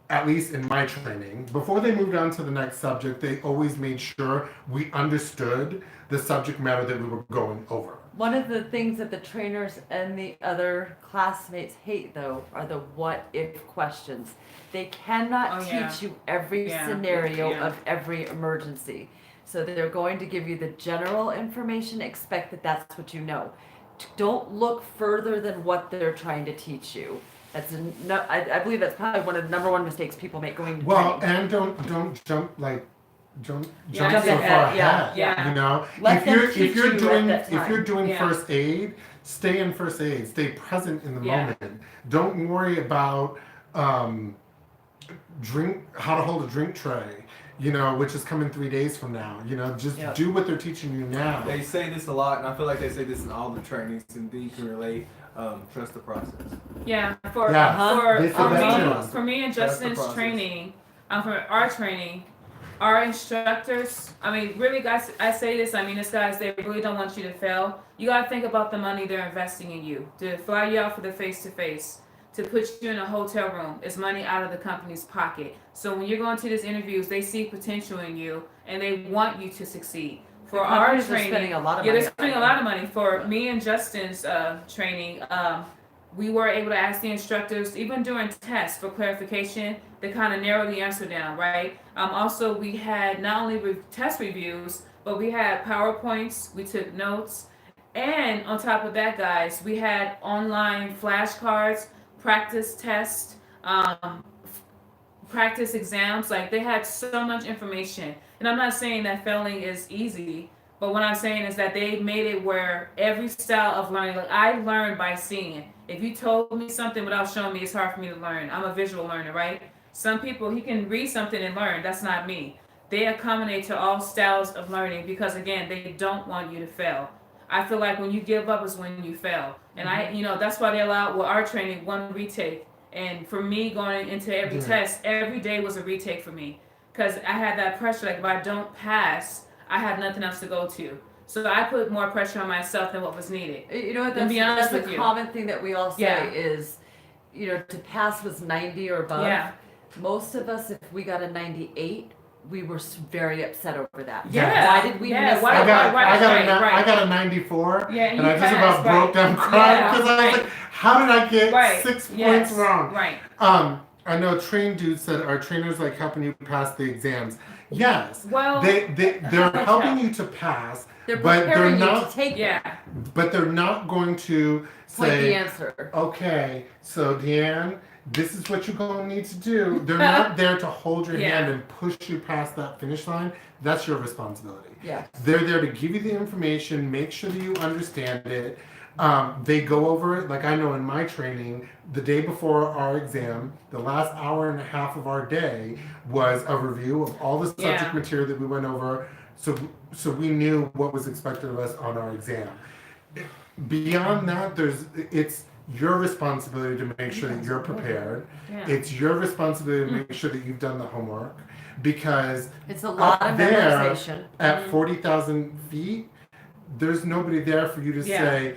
At least in my training, before they moved on to the next subject, they always made sure we understood the subject matter that we were going over. One of the things that the trainers and the other classmates hate, though, are the what if questions. They cannot Oh, yeah. teach you every Yeah. scenario Yeah. of every emergency. So they're going to give you the general information, expect that that's what you know. Don't look further than what they're trying to teach you. I believe that's probably one of the number one mistakes people make going to Well, training. and don't jump like don't Yeah, jump so jump far ahead, ahead. yeah, yeah. You know, Let if them you're teach if you're you doing at that if you're time. doing Yeah. first aid, stay in first aid. Stay present in the Yeah. moment. Don't worry about how to hold a drink tray. You know, which is coming 3 days from now. You know, just Yep. do what they're teaching you now. They say this a lot, and I feel like they say this in all the trainings, and you can relate. Trust the process. Yeah, for Yeah. They said that too. for me and That's the Justin's process. training, for our training, our instructors. I mean, really, guys, I say this. I mean, this guys, they really don't want you to fail. You gotta think about the money they're investing in you to fly you out for the face to face, to put you in a hotel room. It's money out of the company's pocket. So when you're going to these interviews, they see potential in you and they want you to succeed. For our Companies are training, spending a lot of yeah, money they're spending a lot of money. For me and Justin's training, we were able to ask the instructors, even during tests for clarification, to kind of narrow the answer down, right? Also, we had not only test reviews, but we had PowerPoints, we took notes, and on top of that, guys, we had online flashcards, practice tests, practice exams. Like, they had so much information. And I'm not saying that failing is easy, but what I'm saying is that they made it where every style of learning, like I learned by seeing. If you told me something without showing me, it's hard for me to learn. I'm a visual learner, right? Some people, he can read something and learn. That's not me. They accommodate to all styles of learning because, again, they don't want you to fail. I feel like when you give up is when you fail. And that's why they allow, our training, one retake. And for me, going into every test, every day was a retake for me. Because I had that pressure, like if I don't pass, I have nothing else to go to. So I put more pressure on myself than what was needed. You know what, that's a common thing that we all say is, to pass was 90 or above. Yeah. Most of us, if we got a 98, we were very upset over that. Yeah. Why did we miss why- that? I got a 94, Yeah, and I just about broke down crying because I was like, how did I get 6 points wrong? Right. I know train dude said, are trainers like helping you pass the exams? Yes. Well, they're helping you to pass, They're but they're preparing you not. to take it. But they're not going to Point the say, answer. okay, so Deanne, this is what you're going to need to do. They're not there to hold your hand and push you past that finish line. That's your responsibility. Yeah. They're there to give you the information, make sure that you understand it. They go over it. Like I know in my training, the day before our exam, the last hour and a half of our day was a review of all the subject material that we went over. So we knew what was expected of us on our exam. Beyond that, it's your responsibility to make sure that you're prepared. Yeah. It's your responsibility to make sure that you've done the homework, because it's a lot of memorization. At 40,000 feet, there's nobody there for you to say,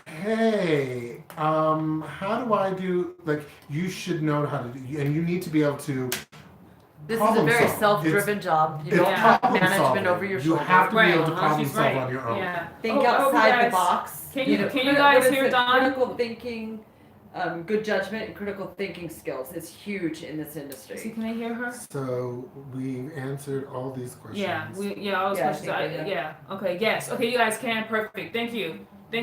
hey, how do I do, like, you should know how to do, and you need to be able to This is a very self-driven job. You don't have management over your shoulder. You have to be able to problem solve on your own. Yeah. Think outside the box. Can you guys hear Don? Critical thinking, good judgment, and critical thinking skills is huge in this industry. Can I hear her? So we answered all these questions. All those questions. Okay. Yes. Okay. You guys can. Perfect. Thank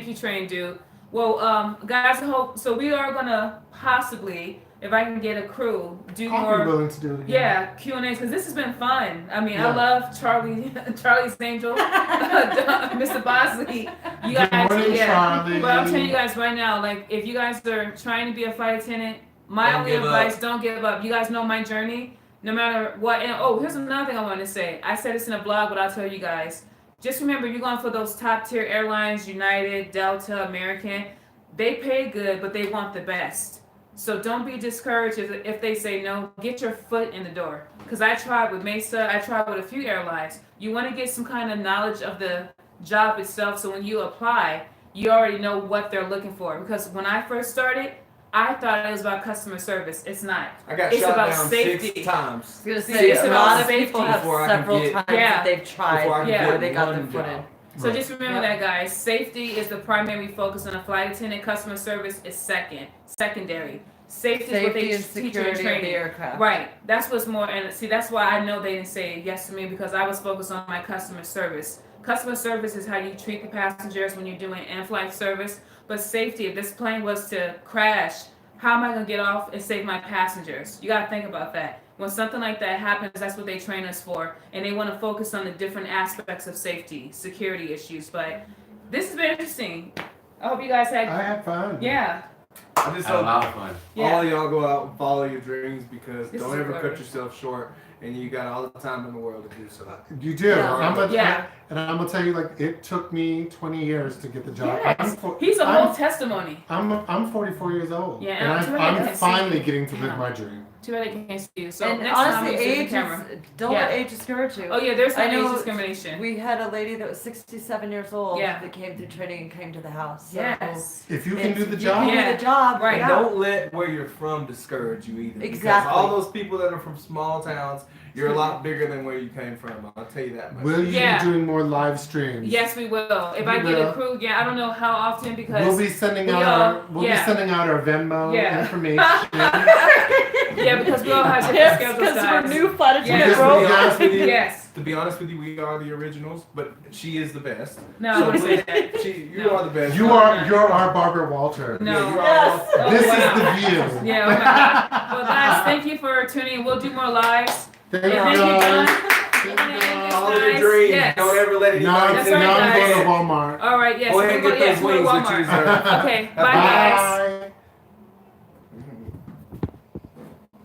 you, train dude. Well, guys, I hope so. We are gonna possibly, if I can get a crew, do more. I'll be willing to do it again. Yeah, Q&As, because this has been fun. I mean, I love Charlie's Angel, Mr. Bosley. You guys, Charlie. But I'm telling you guys right now, like, if you guys are trying to be a flight attendant, my only advice: don't give up. You guys know my journey. No matter what. And here's another thing I want to say. I said this in a blog, but I'll tell you guys. Just remember, you're going for those top tier airlines, United, Delta, American. They pay good, but they want the best. So don't be discouraged if they say no. Get your foot in the door. Because I tried with Mesa. I tried with a few airlines. You want to get some kind of knowledge of the job itself. So when you apply, you already know what they're looking for. Because when I first started, I thought it was about customer service. It's not. I got it's shot about down safety. 6 times. I was going to say, It's a about lot of safety people have several times that they've tried before they got their foot in. So just remember that, guys. Safety is the primary focus on a flight attendant. Customer service is secondary. Safety is what they teach you in training. Of the aircraft. Right. That's what's more. And see, that's why I know they didn't say yes to me, because I was focused on my customer service. Customer service is how you treat the passengers when you're doing in-flight service. But safety, if this plane was to crash, how am I going to get off and save my passengers? You got to think about that. When something like that happens, that's what they train us for. And they want to focus on the different aspects of safety, security issues. But this has been interesting. I hope you guys had... I had fun. Yeah. I just hope a lot of fun. All of y'all go out and follow your dreams, because This don't is ever blurry. cut yourself short, and you got all the time in the world to do so. You do. Yeah. And I'm going to tell you, like, it took me 20 years to get the job. Yes. He's a whole testimony. I'm 44 years old. Yeah, and I'm finally getting to live my dream. Too bad I can't see you. So And next time honestly, you see the age camera. is, don't Yeah. let age discourage you. Oh yeah, there's I some age know discrimination. We had a lady that was 67 years old Yeah. that came through training and came to the house. So Yes. If you can if do the you job, can do the job, Right. And yeah. don't let where you're from discourage you either. Exactly. Because all those people that are from small towns, you're a lot bigger than where you came from. I'll tell you that much. will you Yeah. be doing more live streams? Yes, we will. If You I get will. a crew, yeah, I don't know how often because We'll be sending we out all- our yeah. Venmo Yeah. information. yeah, because we all have different Yes, schedules, because we're guys. new platitude Yeah. Because bro. we To be honest with you, Yes. to be honest with you, we are the originals, but she is the best. No, I wouldn't say that. You No. are the best. You're our Barbara Walter. No. Yeah, you are Yes. all- This wow. is the view. Yeah. Oh my God. Well, guys, thank you for tuning in. We'll do more lives. Thank And you thank you, John. guys. Follow your Guys, dreams. yes. Don't ever let Now, anybody That's now right, I'm going guys. to Walmart. All right. Yes. Go ahead and we'll get go- those yes, we'll go to wings that you Walmart. deserve. Okay. Bye, Bye. guys.